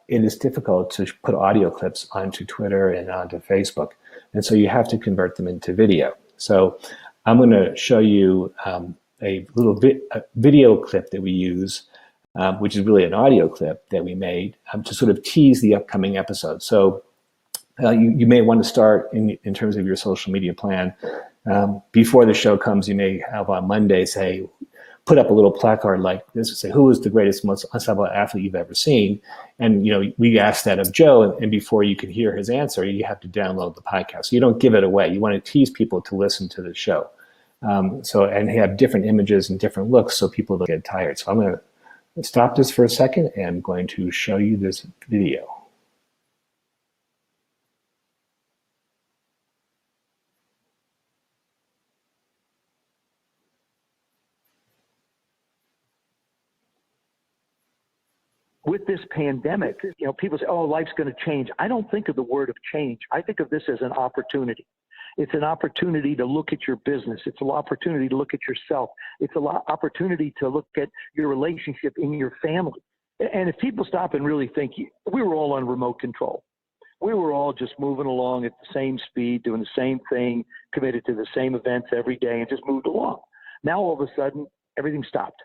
it is difficult to put audio clips onto Twitter and onto Facebook. And so you have to convert them into video. So I'm going to show you a little video clip that we use, which is really an audio clip that we made to sort of tease the upcoming episode. So you may want to start in terms of your social media plan. Before the show comes, you may have on Monday put up a little placard like this and say, who is the greatest, most unstoppable athlete you've ever seen? And, we asked that of Joe, and before you can hear his answer, you have to download the podcast. So you don't give it away. You want to tease people to listen to the show. And have different images and different looks so people don't get tired. So I'm going to stop this for a second, and I'm going to show you this video. With this pandemic, people say, oh, life's going to change. I don't think of the word of change. I think of this as an opportunity. It's an opportunity to look at your business. It's an opportunity to look at yourself. It's an opportunity to look at your relationship in your family. And if people stop and really think, we were all on remote control. We were all just moving along at the same speed, doing the same thing, committed to the same events every day, and just moved along. Now, all of a sudden, everything stopped.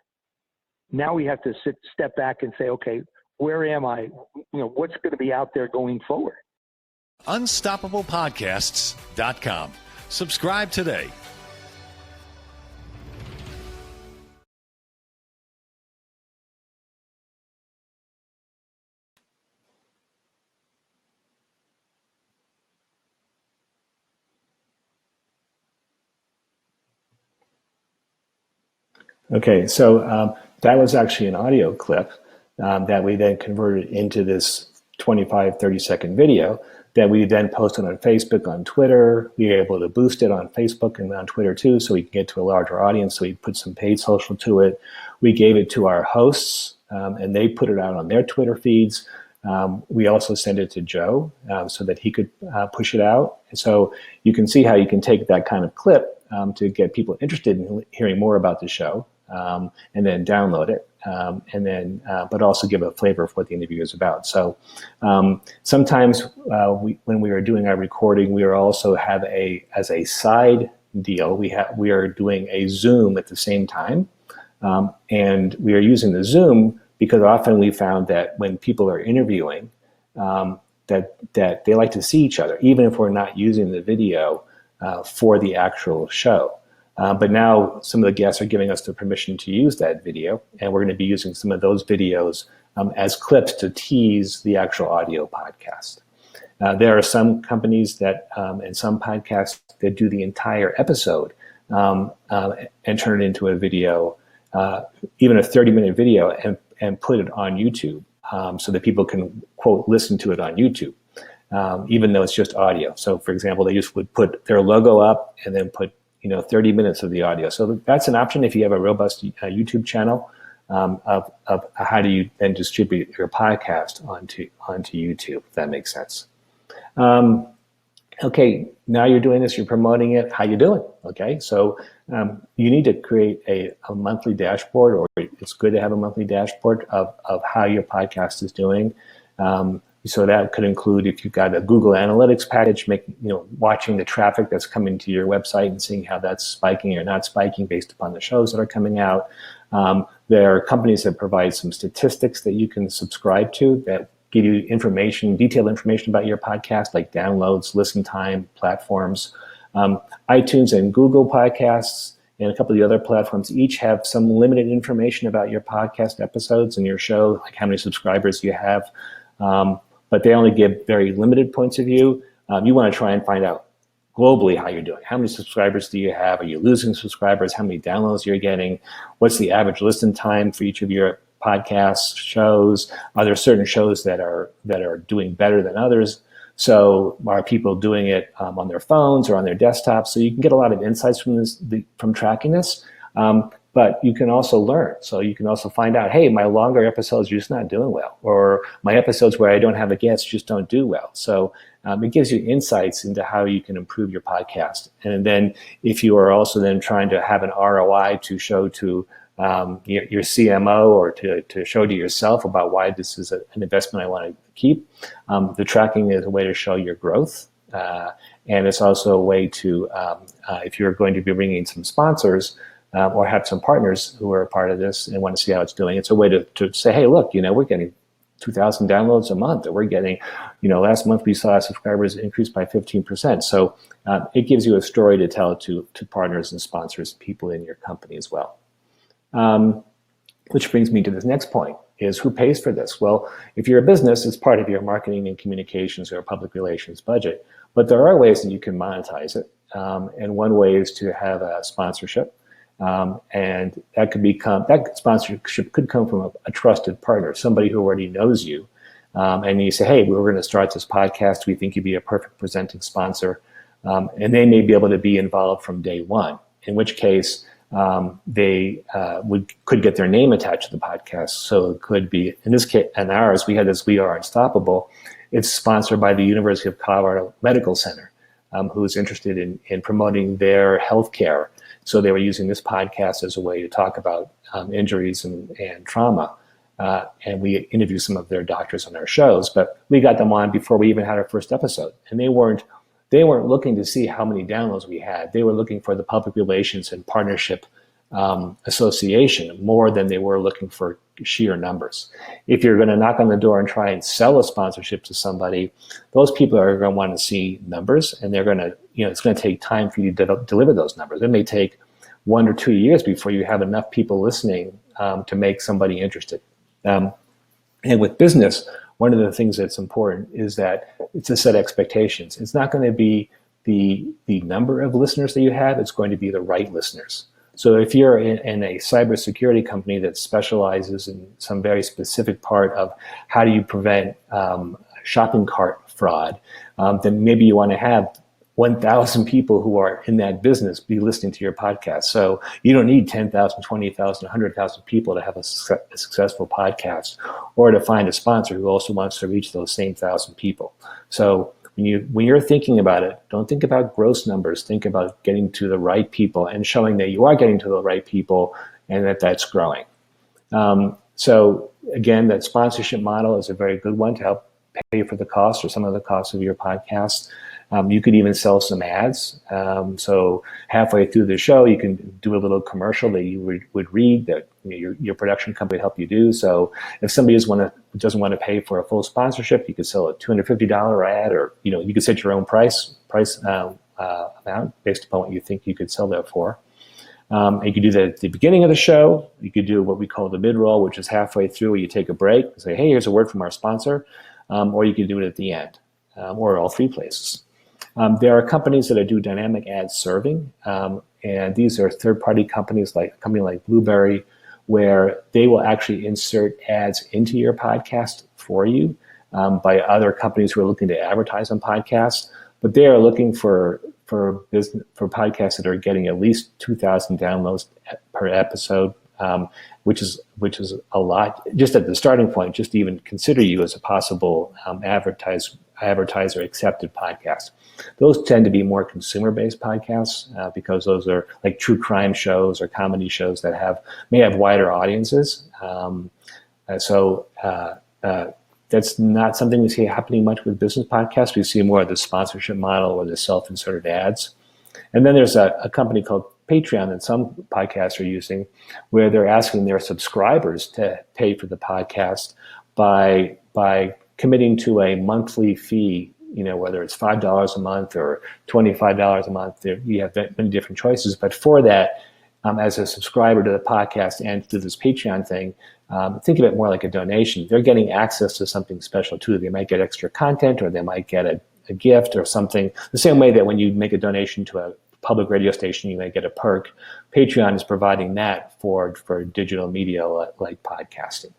Now we have to step back and say, okay, where am I? What's going to be out there going forward? UnstoppablePodcasts.com. Subscribe today. Okay, so that was actually an audio clip that we then converted into this 25, 30-second video that we then posted on Facebook, on Twitter. We were able to boost it on Facebook and on Twitter too, so we can get to a larger audience. So we put some paid social to it. We gave it to our hosts and they put it out on their Twitter feeds. We also send it to Joe so that he could push it out. And so you can see how you can take that kind of clip to get people interested in hearing more about the show, and then download it, but also give a flavor of what the interview is about. So sometimes when we are doing our recording, we are also have as a side deal, we are doing a Zoom at the same time, and we are using the Zoom because often we found that when people are interviewing, that they like to see each other, even if we're not using the video for the actual show. But now some of the guests are giving us the permission to use that video, and we're going to be using some of those videos as clips to tease the actual audio podcast. There are some companies that and some podcasts that do the entire episode and turn it into a video, even a 30-minute video, and put it on YouTube so that people can, quote, listen to it on YouTube, even though it's just audio. So, for example, they just would put their logo up and then put 30 minutes of the audio. So that's an option if you have a robust YouTube channel of how do you then distribute your podcast onto YouTube, if that makes sense. Okay, now you're doing this, you're promoting it. How you doing? Okay, so you need to create a monthly dashboard, or it's good to have a monthly dashboard of how your podcast is doing. So that could include, if you've got a Google Analytics package, watching the traffic that's coming to your website and seeing how that's spiking or not spiking based upon the shows that are coming out. There are companies that provide some statistics that you can subscribe to that give you detailed information about your podcast, like downloads, listen time, platforms. iTunes and Google Podcasts and a couple of the other platforms each have some limited information about your podcast episodes and your show, like how many subscribers you have. But they only give very limited points of view. You want to try and find out globally how you're doing. How many subscribers do you have? Are you losing subscribers? How many downloads you're getting? What's the average listen time for each of your podcasts, shows? Are there certain shows that are doing better than others? So are people doing it on their phones or on their desktops? So you can get a lot of insights from tracking this. But you can also learn. So you can also find out, hey, my longer episodes are just not doing well, or my episodes where I don't have a guest just don't do well. So it gives you insights into how you can improve your podcast. And then if you are also then trying to have an ROI to show to your CMO or to show to yourself about why this is an investment I want to keep, the tracking is a way to show your growth. And it's also a way to, if you're going to be bringing in some sponsors, or have some partners who are a part of this and want to see how it's doing. It's a way to say, hey, look, we're getting 2,000 downloads a month, or we're getting, last month we saw subscribers increase by 15%. So it gives you a story to tell to partners and sponsors, people in your company as well. Which brings me to this next point, is who pays for this? Well, if you're a business, it's part of your marketing and communications or public relations budget. But there are ways that you can monetize it. And one way is to have a sponsorship. And that sponsorship could come from a trusted partner, somebody who already knows you. And you say, hey, we're going to start this podcast. We think you'd be a perfect presenting sponsor. And they may be able to be involved from day one, in which case they could get their name attached to the podcast. So it could be, in this case, and ours, we had this We Are Unstoppable. It's sponsored by the University of Colorado Medical Center, who's interested in promoting their healthcare. So they were using this podcast as a way to talk about injuries and trauma. And we interviewed some of their doctors on our shows, but we got them on before we even had our first episode. And they weren't looking to see how many downloads we had. They were looking for the public relations and partnership association more than they were looking for sheer numbers. If you're going to knock on the door and try and sell a sponsorship to somebody, those people are going to want to see numbers, and they're going to, it's going to take time for you to deliver those numbers. It may take 1 or 2 years before you have enough people listening to make somebody interested. And with business, one of the things that's important is that it's to set expectations. It's not going to be the number of listeners that you have, it's going to be the right listeners. So if you're in a cybersecurity company that specializes in some very specific part of how do you prevent shopping cart fraud, then maybe you want to have 1,000 people who are in that business be listening to your podcast. So you don't need 10,000, 20,000, 100,000 people to have a successful podcast, or to find a sponsor who also wants to reach those same 1,000 people. So when you're thinking about it, don't think about gross numbers. Think about getting to the right people and showing that you are getting to the right people and that that's growing. So again, that sponsorship model is a very good one to help pay for the cost or some of the costs of your podcast. You could even sell some ads. So halfway through the show, you can do a little commercial that you would read that your production company would help you do. So if somebody doesn't want to pay for a full sponsorship, you could sell a $250 ad, or you could set your own price amount based upon what you think you could sell that for. You could do that at the beginning of the show. You could do what we call the mid-roll, which is halfway through where you take a break and say, hey, here's a word from our sponsor. Or you could do it at the end, or all three places. There are companies that do dynamic ad serving, and these are third-party companies, like a company like Blueberry, where they will actually insert ads into your podcast for you by other companies who are looking to advertise on podcasts. But they are looking for podcasts that are getting at least 2,000 downloads per episode, which is a lot. Just at the starting point, just to even consider you as a possible advertiser accepted podcast. Those tend to be more consumer-based podcasts because those are like true crime shows or comedy shows that may have wider audiences. So that's not something we see happening much with business podcasts. We see more of the sponsorship model or the self-inserted ads. And then there's a company called Patreon that some podcasts are using, where they're asking their subscribers to pay for the podcast by committing to a monthly fee, whether it's $5 a month or $25 a month. You have many different choices. But for that, as a subscriber to the podcast and to this Patreon thing, think of it more like a donation. They're getting access to something special too. They might get extra content, or they might get a gift or something. The same way that when you make a donation to a public radio station, you may get a perk. Patreon is providing that for digital media like podcasting.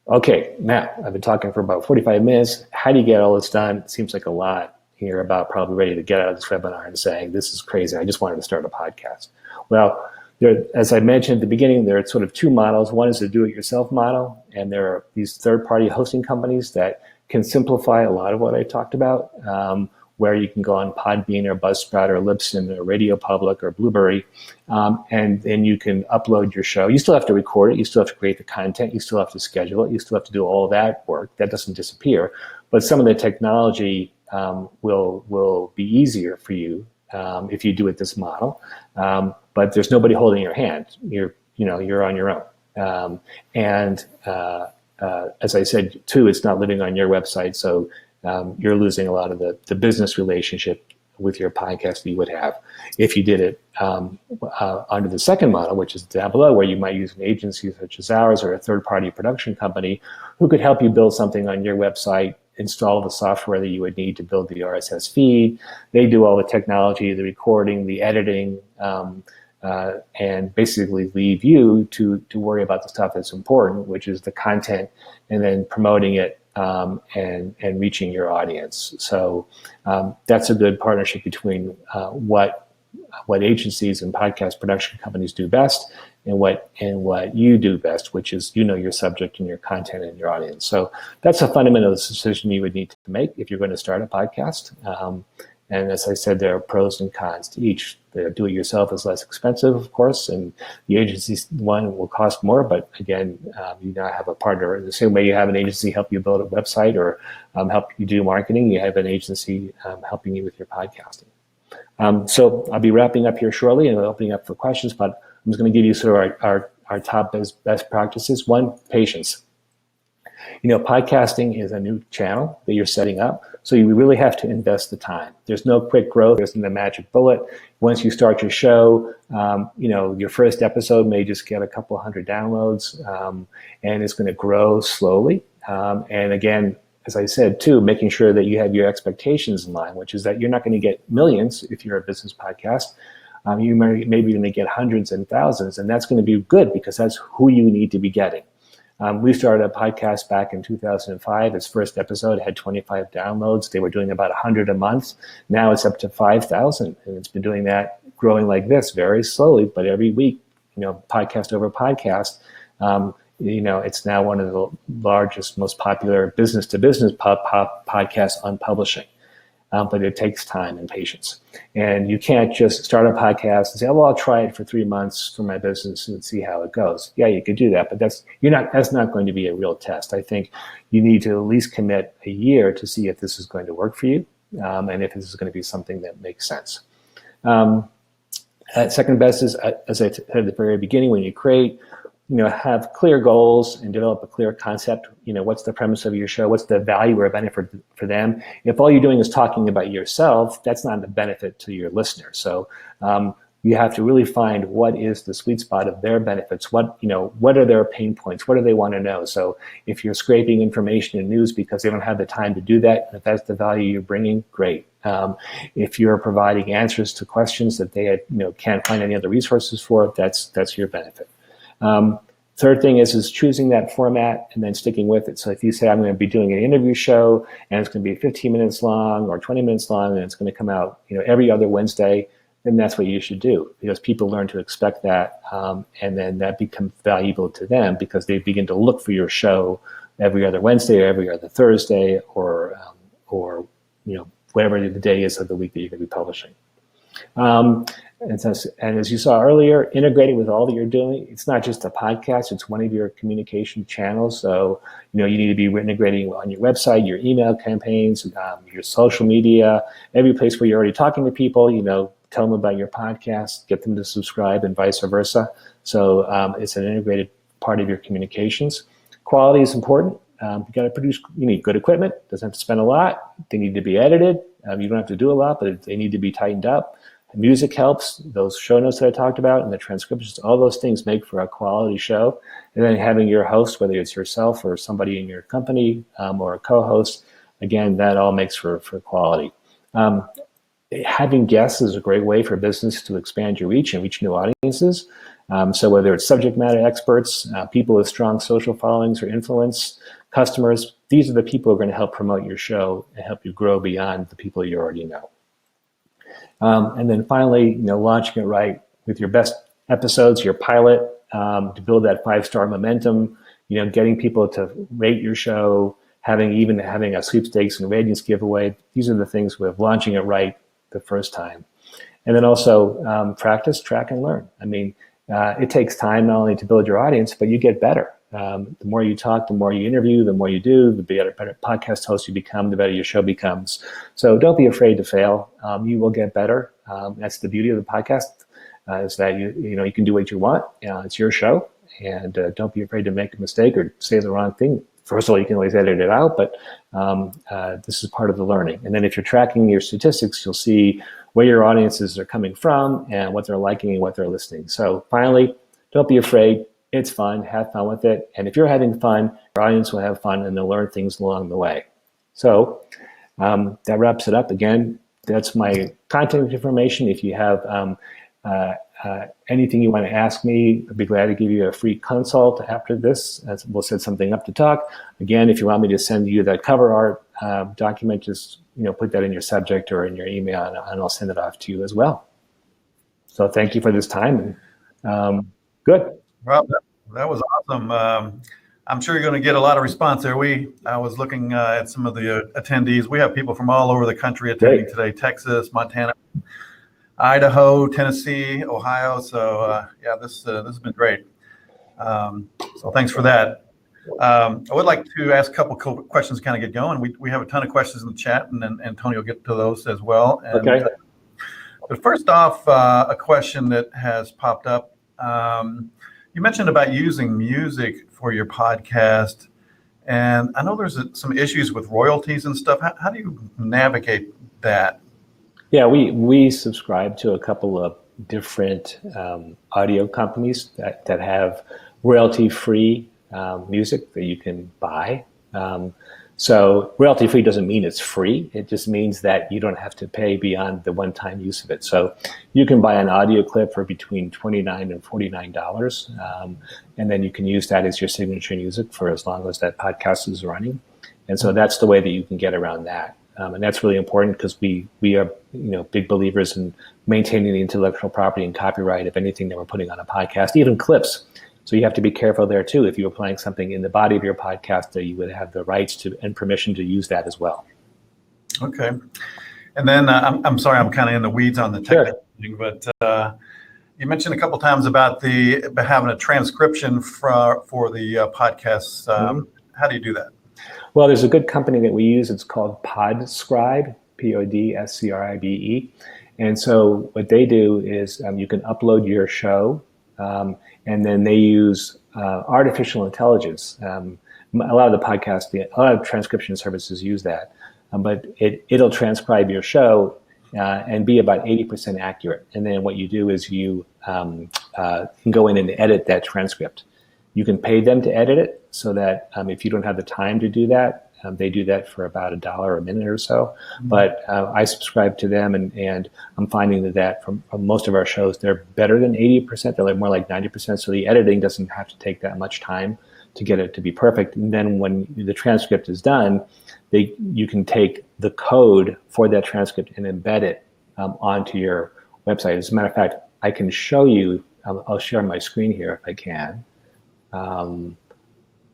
Okay, now I've been talking for about 45 minutes. How do you get all this done? It seems like a lot here, about probably ready to get out of this webinar and saying, this is crazy, I just wanted to start a podcast. Well, as I mentioned at the beginning, there are sort of two models. One is the do-it-yourself model, and there are these third-party hosting companies that can simplify a lot of what I talked about, where you can go on Podbean or Buzzsprout or Libsyn or Radio Public or Blueberry, and then you can upload your show. You still have to record it. You still have to create the content. You still have to schedule it. You still have to do all that work. That doesn't disappear. But some of the technology will be easier for you if you do it this model. But there's nobody holding your hand. You're on your own. As I said, too, it's not living on your website. So you're losing a lot of the business relationship with your podcast that you would have if you did it under the second model, which is down below, where you might use an agency such as ours or a third-party production company who could help you build something on your website, install the software that you would need to build the RSS feed. They do all the technology, the recording, the editing, and basically leave you to worry about the stuff that's important, which is the content, and then promoting it and reaching your audience. So that's a good partnership between what agencies and podcast production companies do best and what you do best, which is your subject and your content and your audience. So that's a fundamental decision you would need to make if you're going to start a podcast. And as I said, there are pros and cons to each. The do-it-yourself is less expensive, of course, and the agency one will cost more. But again, you now have a partner. In the same way you have an agency help you build a website or help you do marketing, you have an agency helping you with your podcasting. So I'll be wrapping up here shortly and opening up for questions, but I'm just going to give you sort of our top best practices. One, patience. Podcasting is a new channel that you're setting up, so you really have to invest the time. There's no quick growth. There's no magic bullet. Once you start your show, your first episode may just get a couple hundred downloads, and it's going to grow slowly. And again, as I said, too, making sure that you have your expectations in line, which is that you're not going to get millions if you're a business podcast. You maybe going to get hundreds and thousands, and that's going to be good because that's who you need to be getting. We started a podcast back in 2005. Its first episode had 25 downloads. They were doing about 100 a month. Now it's up to 5,000, and it's been doing that, growing like this very slowly, but every week, podcast over podcast. It's now one of the largest, most popular business-to-business podcasts on publishing. But it takes time and patience. And you can't just start a podcast and say, oh, well, I'll try it for 3 months for my business and see how it goes. Yeah, you could do that, but that's not going to be a real test. I think you need to at least commit a year to see if this is going to work for you, and if this is going to be something that makes sense. Second best is, as I said at the very beginning, when you create, have clear goals and develop a clear concept. What's the premise of your show? What's the value or benefit for them? If all you're doing is talking about yourself, that's not a benefit to your listener. So you have to really find what is the sweet spot of their benefits. What are their pain points? What do they want to know? So if you're scraping information and news because they don't have the time to do that, if that's the value you're bringing, great. If you're providing answers to questions that they can't find any other resources for, that's your benefit. Third thing is choosing that format and then sticking with it. So if you say, I'm going to be doing an interview show and it's going to be 15 minutes long or 20 minutes long and it's going to come out every other Wednesday, then that's what you should do, because people learn to expect that, and then that becomes valuable to them because they begin to look for your show every other Wednesday or every other Thursday or whatever the day is of the week that you're going to be publishing. And as you saw earlier, integrate it with all that you're doing. It's not just a podcast, it's one of your communication channels. So, you need to be integrating on your website, your email campaigns, your social media, every place where you're already talking to people, tell them about your podcast, get them to subscribe and vice versa. So it's an integrated part of your communications. Quality is important. You need good equipment, doesn't have to spend a lot. They need to be edited. You don't have to do a lot, but they need to be tightened up. Music helps, those show notes that I talked about and the transcriptions, all those things make for a quality show. And then having your host, whether it's yourself or somebody in your company or a co-host, again, that all makes for quality. Having guests is a great way for business to expand your reach and reach new audiences. So whether it's subject matter experts, people with strong social followings or influence, customers, these are the people who are going to help promote your show and help you grow beyond the people you already know. And then finally, launching it right with your best episodes, your pilot, to build that 5-star momentum, getting people to rate your show, having a sweepstakes and ratings giveaway. These are the things with launching it right the first time. And then also practice, track, and learn. I mean, it takes time not only to build your audience, but you get better. The more you talk, the more you interview, the more you do, the better podcast host you become, the better your show becomes. So don't be afraid to fail. You will get better. That's the beauty of the podcast, is that you can do what you want. It's your show, and don't be afraid to make a mistake or say the wrong thing. First of all, you can always edit it out, but this is part of the learning. And then if you're tracking your statistics, you'll see where your audiences are coming from and what they're liking and what they're listening. So finally, don't be afraid. It's fun. Have fun with it. And if you're having fun, your audience will have fun and they'll learn things along the way. So that wraps it up. Again, that's my contact information. If you have anything you want to ask me, I'd be glad to give you a free consult after this. We'll set something up to talk. Again, if you want me to send you that cover art document, just put that in your subject or in your email, and I'll send it off to you as well. So thank you for this time. Good. Well, that was awesome. I'm sure you're going to get a lot of response there. I was looking at some of the attendees. We have people from all over the country attending today: Texas, Montana, Idaho, Tennessee, Ohio. So this has been great. So thanks for that. I would like to ask a couple questions to kind of get going. We have a ton of questions in the chat, and then Tony will get to those as well. And, okay. But first off, a question that has popped up. You mentioned about using music for your podcast, and I know there's some issues with royalties and stuff. How do you navigate that? Yeah, we subscribe to a couple of different audio companies that have royalty-free music that you can buy. So royalty free doesn't mean it's free. It just means that you don't have to pay beyond the one-time use of it. So you can buy an audio clip for between $29 and $49, and then you can use that as your signature music for as long as that podcast is running. And so that's the way that you can get around that. And that's really important because we are big believers in maintaining the intellectual property and copyright of anything that we're putting on a podcast, even clips. So you have to be careful there too. If you were playing something in the body of your podcast, that you would have the rights to and permission to use that as well. Okay. And then I'm sorry, I'm kind of in the weeds on the technical thing, but you mentioned a couple times about having a transcription for the podcasts. How do you do that? Well, there's a good company that we use. It's called Podscribe, Podscribe. And so what they do is you can upload your show, and then they use artificial intelligence. A lot of a lot of transcription services use that, but it'll transcribe your show and be about 80% accurate. And then what you do is you can go in and edit that transcript. You can pay them to edit it, so that if you don't have the time to do that, they do that for about $1 a minute or so. Mm-hmm. But I subscribe to them, and I'm finding that from most of our shows, they're better than 80%. They're more like 90%. So the editing doesn't have to take that much time to get it to be perfect. And then when the transcript is done, you can take the code for that transcript and embed it onto your website. As a matter of fact, I can show you. I'll share my screen here if I can. I'm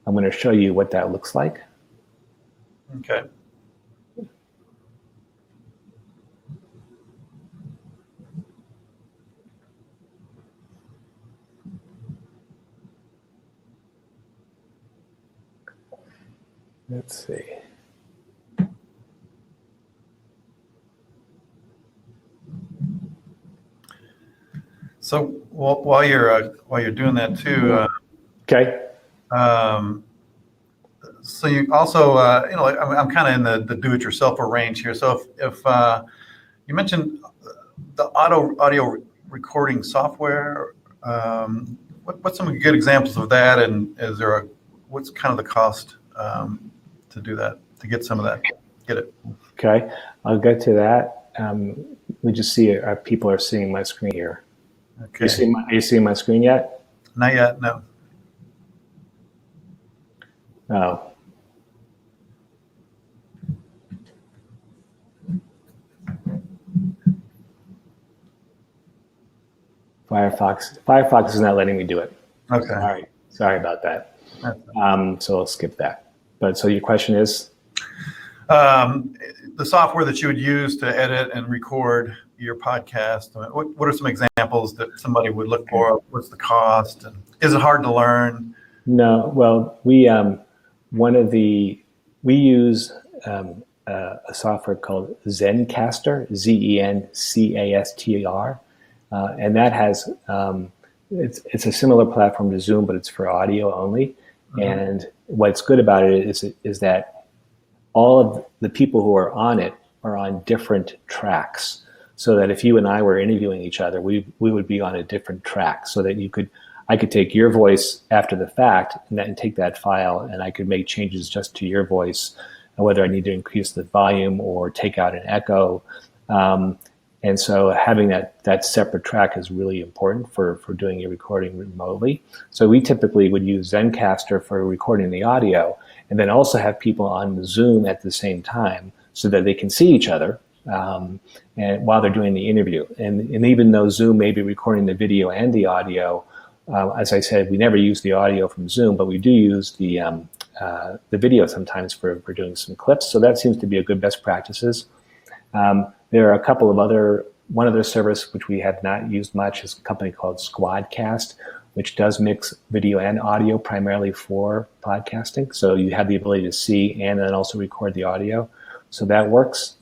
going to show you what that looks like. Okay. Let's see. So while you're doing that too. Okay. So you also, I'm kind of in the do-it-yourselfer range here. So if you mentioned the audio recording software, what's some good examples of that, and what's kind of the cost to do that, to get some of that, get it? Okay, I'll get to that. We just see people are seeing my screen here. Okay. Are you seeing my screen yet? Not yet, no. Oh. Firefox is not letting me do it. Okay. Sorry about that. So I'll skip that. But so your question is? The software that you would use to edit and record your podcast. What are some examples that somebody would look for? What's the cost? And is it hard to learn? No. Well, we use a software called Zencastr, Zencastr, and that has it's a similar platform to Zoom, but it's for audio only. Mm-hmm. And what's good about it is that all of the people who are on it are on different tracks. So that if you and I were interviewing each other, we would be on a different track. So that I could take your voice after the fact and take that file, and I could make changes just to your voice, and whether I need to increase the volume or take out an echo. And so having that separate track is really important for doing your recording remotely. So we typically would use Zencastr for recording the audio, and then also have people on Zoom at the same time so that they can see each other and while they're doing the interview. And even though Zoom may be recording the video and the audio, as I said, we never use the audio from Zoom, but we do use the video sometimes for doing some clips. So that seems to be a good best practices. There are a couple of one other service which we have not used much is a company called Squadcast, which does mix video and audio primarily for podcasting. So you have the ability to see and then also record the audio. So that works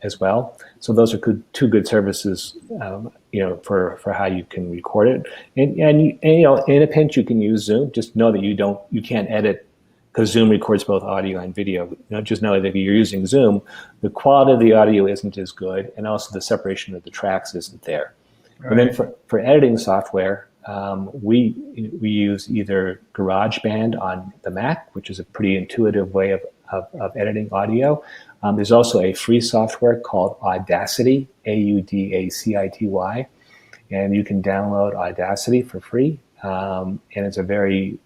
as well. So those are two good services, for how you can record it. And in a pinch you can use Zoom. Just know that you can't edit, because Zoom records both audio and video. Just know that if you're using Zoom, the quality of the audio isn't as good, and also the separation of the tracks isn't there. Right. And then for editing software, we use either GarageBand on the Mac, which is a pretty intuitive way of of editing audio. There's also a free software called Audacity, Audacity, and you can download Audacity for free. And it's a very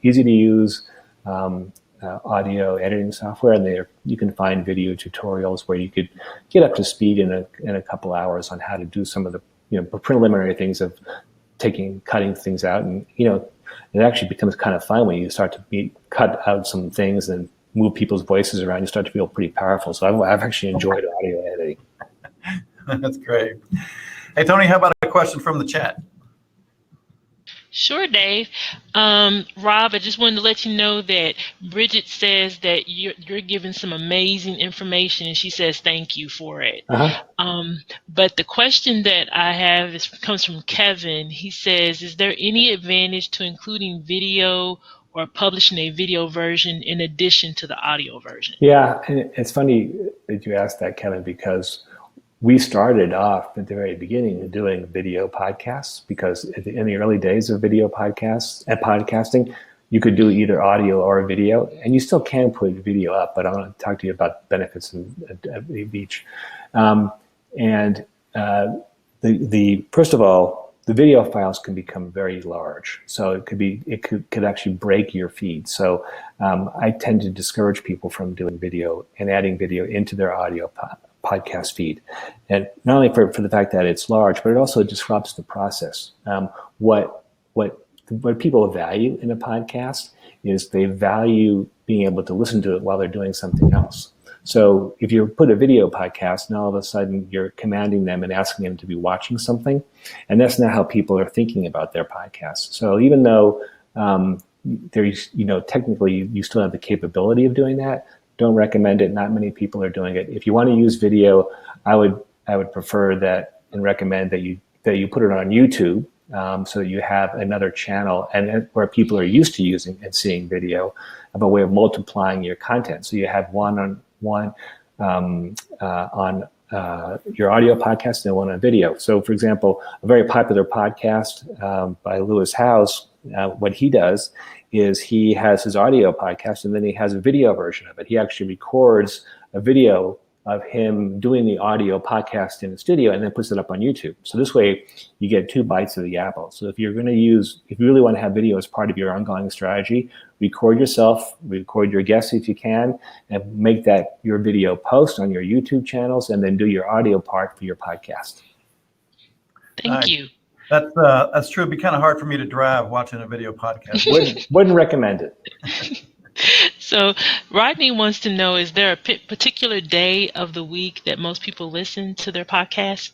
easy to use audio editing software, and there you can find video tutorials where you could get up to speed in a couple hours on how to do some of the preliminary things of cutting things out. And it actually becomes kind of fun when you start to cut out some things and move people's voices around. You start to feel pretty powerful. So I've actually enjoyed audio editing. That's great. Hey, Tony, how about a question from the chat? Sure, Dave. Rob, I just wanted to let you know that Bridget says that you're giving some amazing information, and she says thank you for it. But the question that I have comes from Kevin. He says, is there any advantage to including video or publishing a video version in addition to the audio version? Yeah, and it's funny that you asked that, Kevin, because we started off at the very beginning doing video podcasts, because in the early days of video podcasts and podcasting, you could do either audio or video, and you still can put video up, but I want to talk to you about benefits of each. First of all, the video files can become very large, so it could actually break your feed. So I tend to discourage people from doing video and adding video into their audio podcast feed, and not only for the fact that it's large, but it also disrupts the process. What people value in a podcast is they value being able to listen to it while they're doing something else. So if you put a video podcast, now all of a sudden you're commanding them and asking them to be watching something, and that's not how people are thinking about their podcasts. So even though there's technically you still have the capability of doing that, don't recommend it. Not many people are doing it. If you want to use video, I would prefer that and recommend that you put it on YouTube, so that you have another channel and where people are used to using and seeing video, of a way of multiplying your content. So you have one on your audio podcast and one on video. So, for example, a very popular podcast by Lewis Howes, what he does is he has his audio podcast and then he has a video version of it. He actually records a video of him doing the audio podcast in the studio and then puts it up on YouTube. So this way you get 2 bites of the apple. So if you really want to have video as part of your ongoing strategy, record yourself, record your guests if you can, and make that your video post on your YouTube channels, and then do your audio part for your podcast. Thank you. That's true. It'd be kind of hard for me to drive watching a video podcast. Wouldn't recommend it. So Rodney wants to know, is there a particular day of the week that most people listen to their podcast?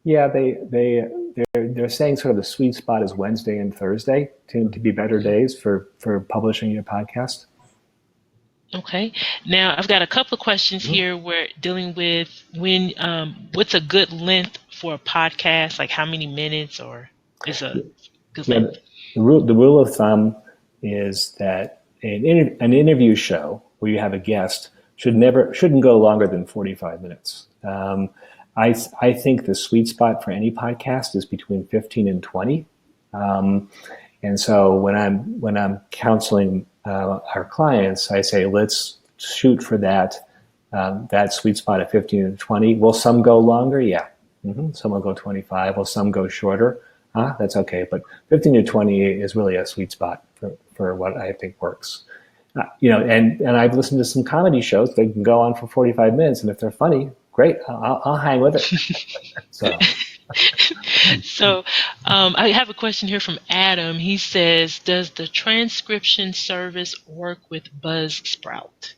Yeah, they're saying sort of the sweet spot is Wednesday and Thursday tend to be better days for publishing your podcast. Okay. Now I've got a couple of questions here. We're dealing with what's a good length for a podcast? Like how many minutes, or is a good length? The rule of thumb is that an interview show where you have a guest shouldn't go longer than 45 minutes. I think the sweet spot for any podcast is between 15 and 20. And so when I'm counseling our clients, I say, let's shoot for that sweet spot of 15 and 20. Will some go longer? Yeah. Some will go 25. Will some go shorter? That's okay. But 15 to 20 is really a sweet spot for what I think works. And I've listened to some comedy shows that can go on for 45 minutes, and if they're funny, great, I'll hang with it. So I have a question here from Adam. He says, does the transcription service work with Buzzsprout?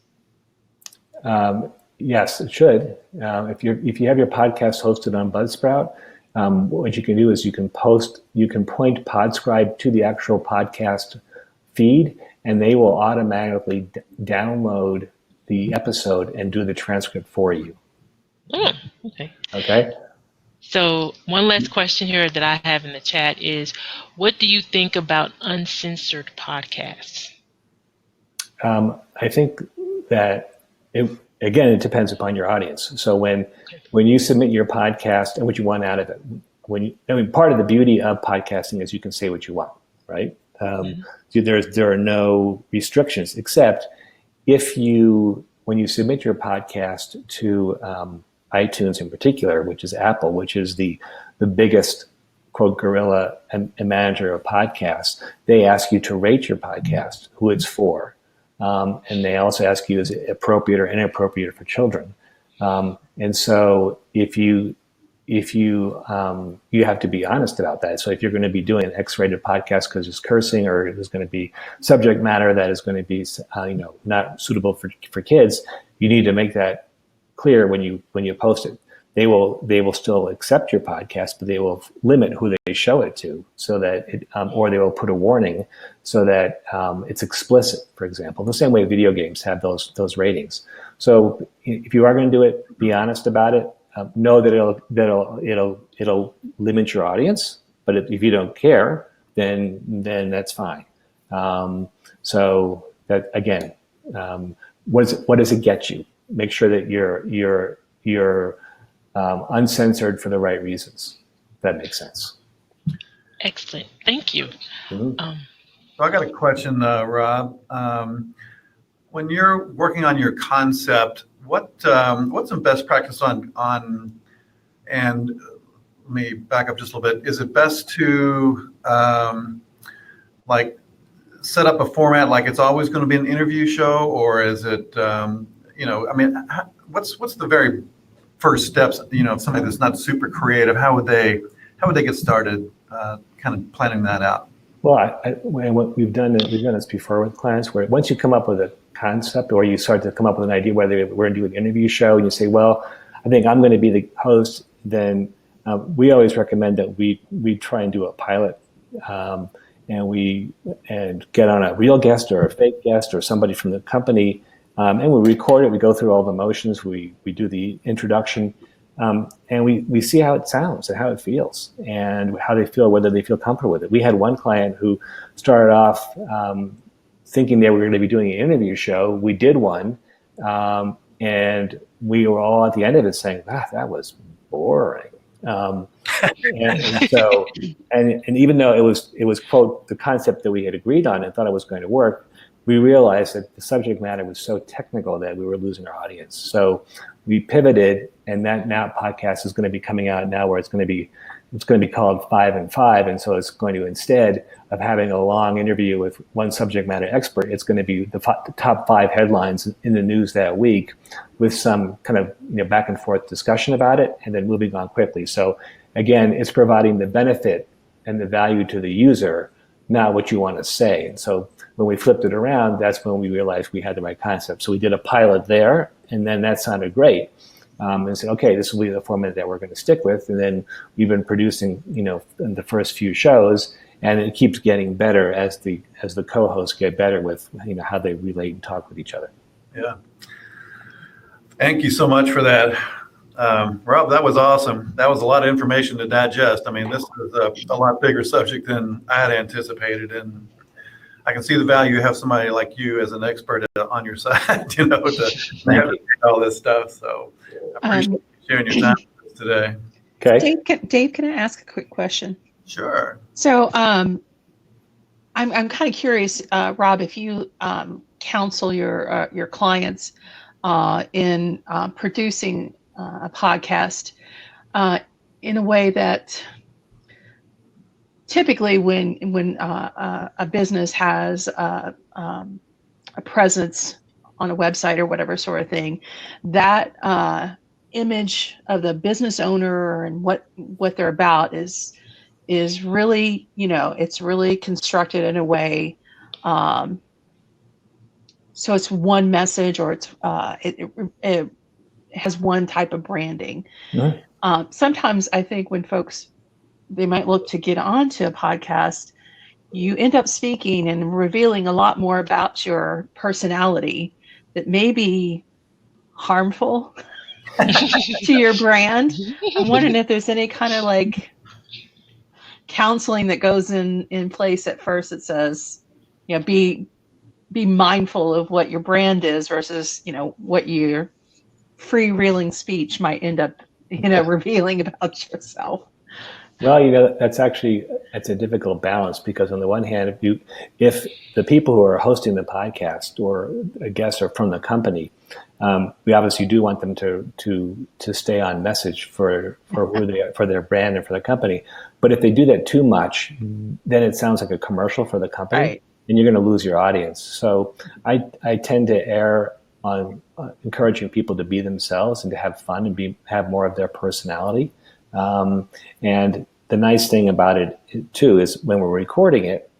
Yes, it should. If you have your podcast hosted on Buzzsprout, what you can do is you can point Podscribe to the actual podcast feed, and they will automatically download the episode and do the transcript for you. Oh, okay. Okay. So one last question here that I have in the chat is, what do you think about uncensored podcasts? I think that it depends upon your audience. So when you submit your podcast and what you want out of it, part of the beauty of podcasting is you can say what you want, right? There are no restrictions, except when you submit your podcast to iTunes in particular, which is Apple, which is the biggest, quote, gorilla and manager of podcasts, they ask you to rate your podcast, who it's for. And they also ask you, is it appropriate or inappropriate for children? And so if you have to be honest about that. So if you're going to be doing an X-rated podcast because there's cursing, or there's going to be subject matter that is going to be not suitable for kids, you need to make that clear when you post it. They will still accept your podcast, but they will limit who they show it to, so that or they will put a warning so that it's explicit, for example. The same way video games have those ratings. So if you are going to do it, be honest about it. Know that it'll limit your audience, but if you don't care, then that's fine. So that, again, what does it get you? Make sure that you're uncensored for the right reasons. If that makes sense. Excellent. Thank you. Mm-hmm. So I got a question, Rob. When you're working on your concept, what's some best practice on? And let me back up just a little bit. Is it best to set up a format like it's always going to be an interview show, or is it what's the very first steps? Something that's not super creative. How would they get started? Kind of planning that out. Well, what we've done this before with clients, where once you come up with a concept, or you start to come up with an idea whether we're going to do an interview show, and you say, well, I think I'm going to be the host, then we always recommend that we try and do a pilot, and get on a real guest or a fake guest or somebody from the company, and we record it. We go through all the motions. We do the introduction, and we see how it sounds and how it feels and how they feel, whether they feel comfortable with it. We had one client who started off thinking they were going to be doing an interview show. We did one, and we were all at the end of it saying, that was boring. And even though it was quote the concept that we had agreed on and thought it was going to work, we realized that the subject matter was so technical that we were losing our audience. So we pivoted, and that now podcast is going to be coming out now, where it's going to be called 5 and 5. And so it's going to, instead of having a long interview with one subject matter expert, it's going to be the top 5 headlines in the news that week, with some kind of back and forth discussion about it, and then moving on quickly. So again, it's providing the benefit and the value to the user, not what you want to say. And so when we flipped it around, that's when we realized we had the right concept. So we did a pilot there, and then that sounded great. And said, okay, this will be the format that we're going to stick with. And then we've been producing, in the first few shows, and it keeps getting better as the co-hosts get better with, how they relate and talk with each other. Yeah. Thank you so much for that, Rob. That was awesome. That was a lot of information to digest. I mean, this is a lot bigger subject than I had anticipated, and I can see the value to have somebody like you as an expert on your side, to navigate all this stuff. So I appreciate you sharing your time with us today. Okay. Dave, can I ask a quick question? Sure. So I'm kind of curious, Rob, if you counsel your clients in producing a podcast in a way that typically when a business has a presence on a website or whatever sort of thing, that image of the business owner and what they're about is really, it's really constructed in a way so it's one message, or it has one type of branding. Mm-hmm. Sometimes I think when folks, they might look to get onto a podcast, you end up speaking and revealing a lot more about your personality that may be harmful to your brand. I'm wondering if there's any kind of counseling that goes in place at first that says, be mindful of what your brand is versus, what your freewheeling speech might end up, revealing about yourself. Well, that's a difficult balance because on the one hand, if the people who are hosting the podcast or guests are from the company, we obviously do want them to stay on message for who they are, for their brand and for the company. But if they do that too much, then it sounds like a commercial for the company, Right. and you're going to lose your audience. So I tend to err on encouraging people to be themselves and to have fun and have more of their personality. And the nice thing about it too is when we're recording it,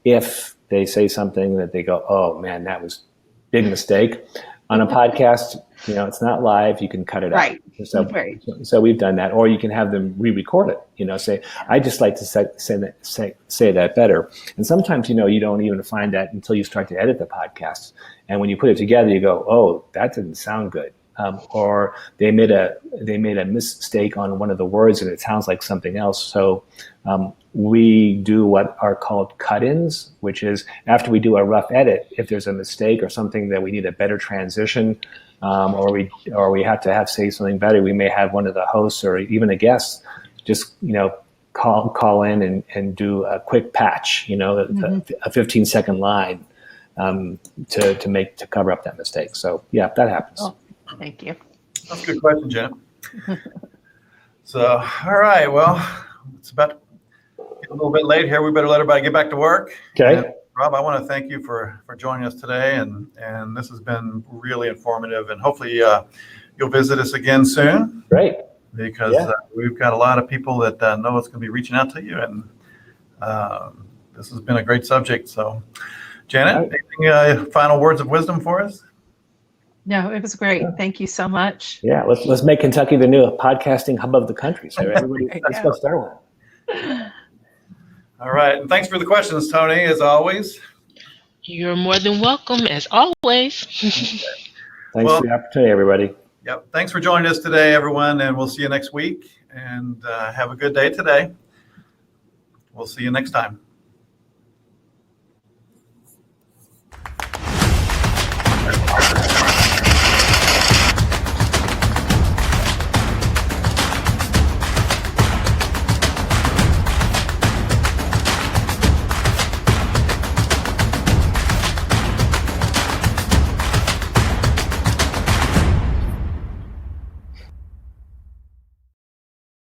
if they say something that they go, "Oh man, that was a big mistake," on a podcast, it's not live. You can cut it Right. out. So, Right. so we've done that, or you can have them re-record it. Say, "I just like to say that better." And sometimes, you don't even find that until you start to edit the podcast. And when you put it together, you go, "Oh, that didn't sound good." Or they made a mistake on one of the words and it sounds like something else. So we do what are called cut-ins, which is after we do a rough edit, if there's a mistake or something that we need a better transition, or we have to say something better, we may have one of the hosts or even a guest just call in and do a quick patch, a 15-second line to cover up that mistake. So yeah, that happens. Oh. Thank you. That's a good question, Janet. So, all right. Well, it's about a little bit late here. We better let everybody get back to work. Okay. And Rob, I want to thank you for joining us today, and this has been really informative. And hopefully, you'll visit us again soon. Great. Because we've got a lot of people that know it's going to be reaching out to you, and this has been a great subject. So, Janet, anything, final words of wisdom for us? No, it was great. Thank you so much. Yeah, let's make Kentucky the new podcasting hub of the country. So everybody, let's go start one. All right, and thanks for the questions, Tony, as always. You're more than welcome, as always. Thanks for the opportunity, everybody. Yep. Thanks for joining us today, everyone, and we'll see you next week. And have a good day today. We'll see you next time.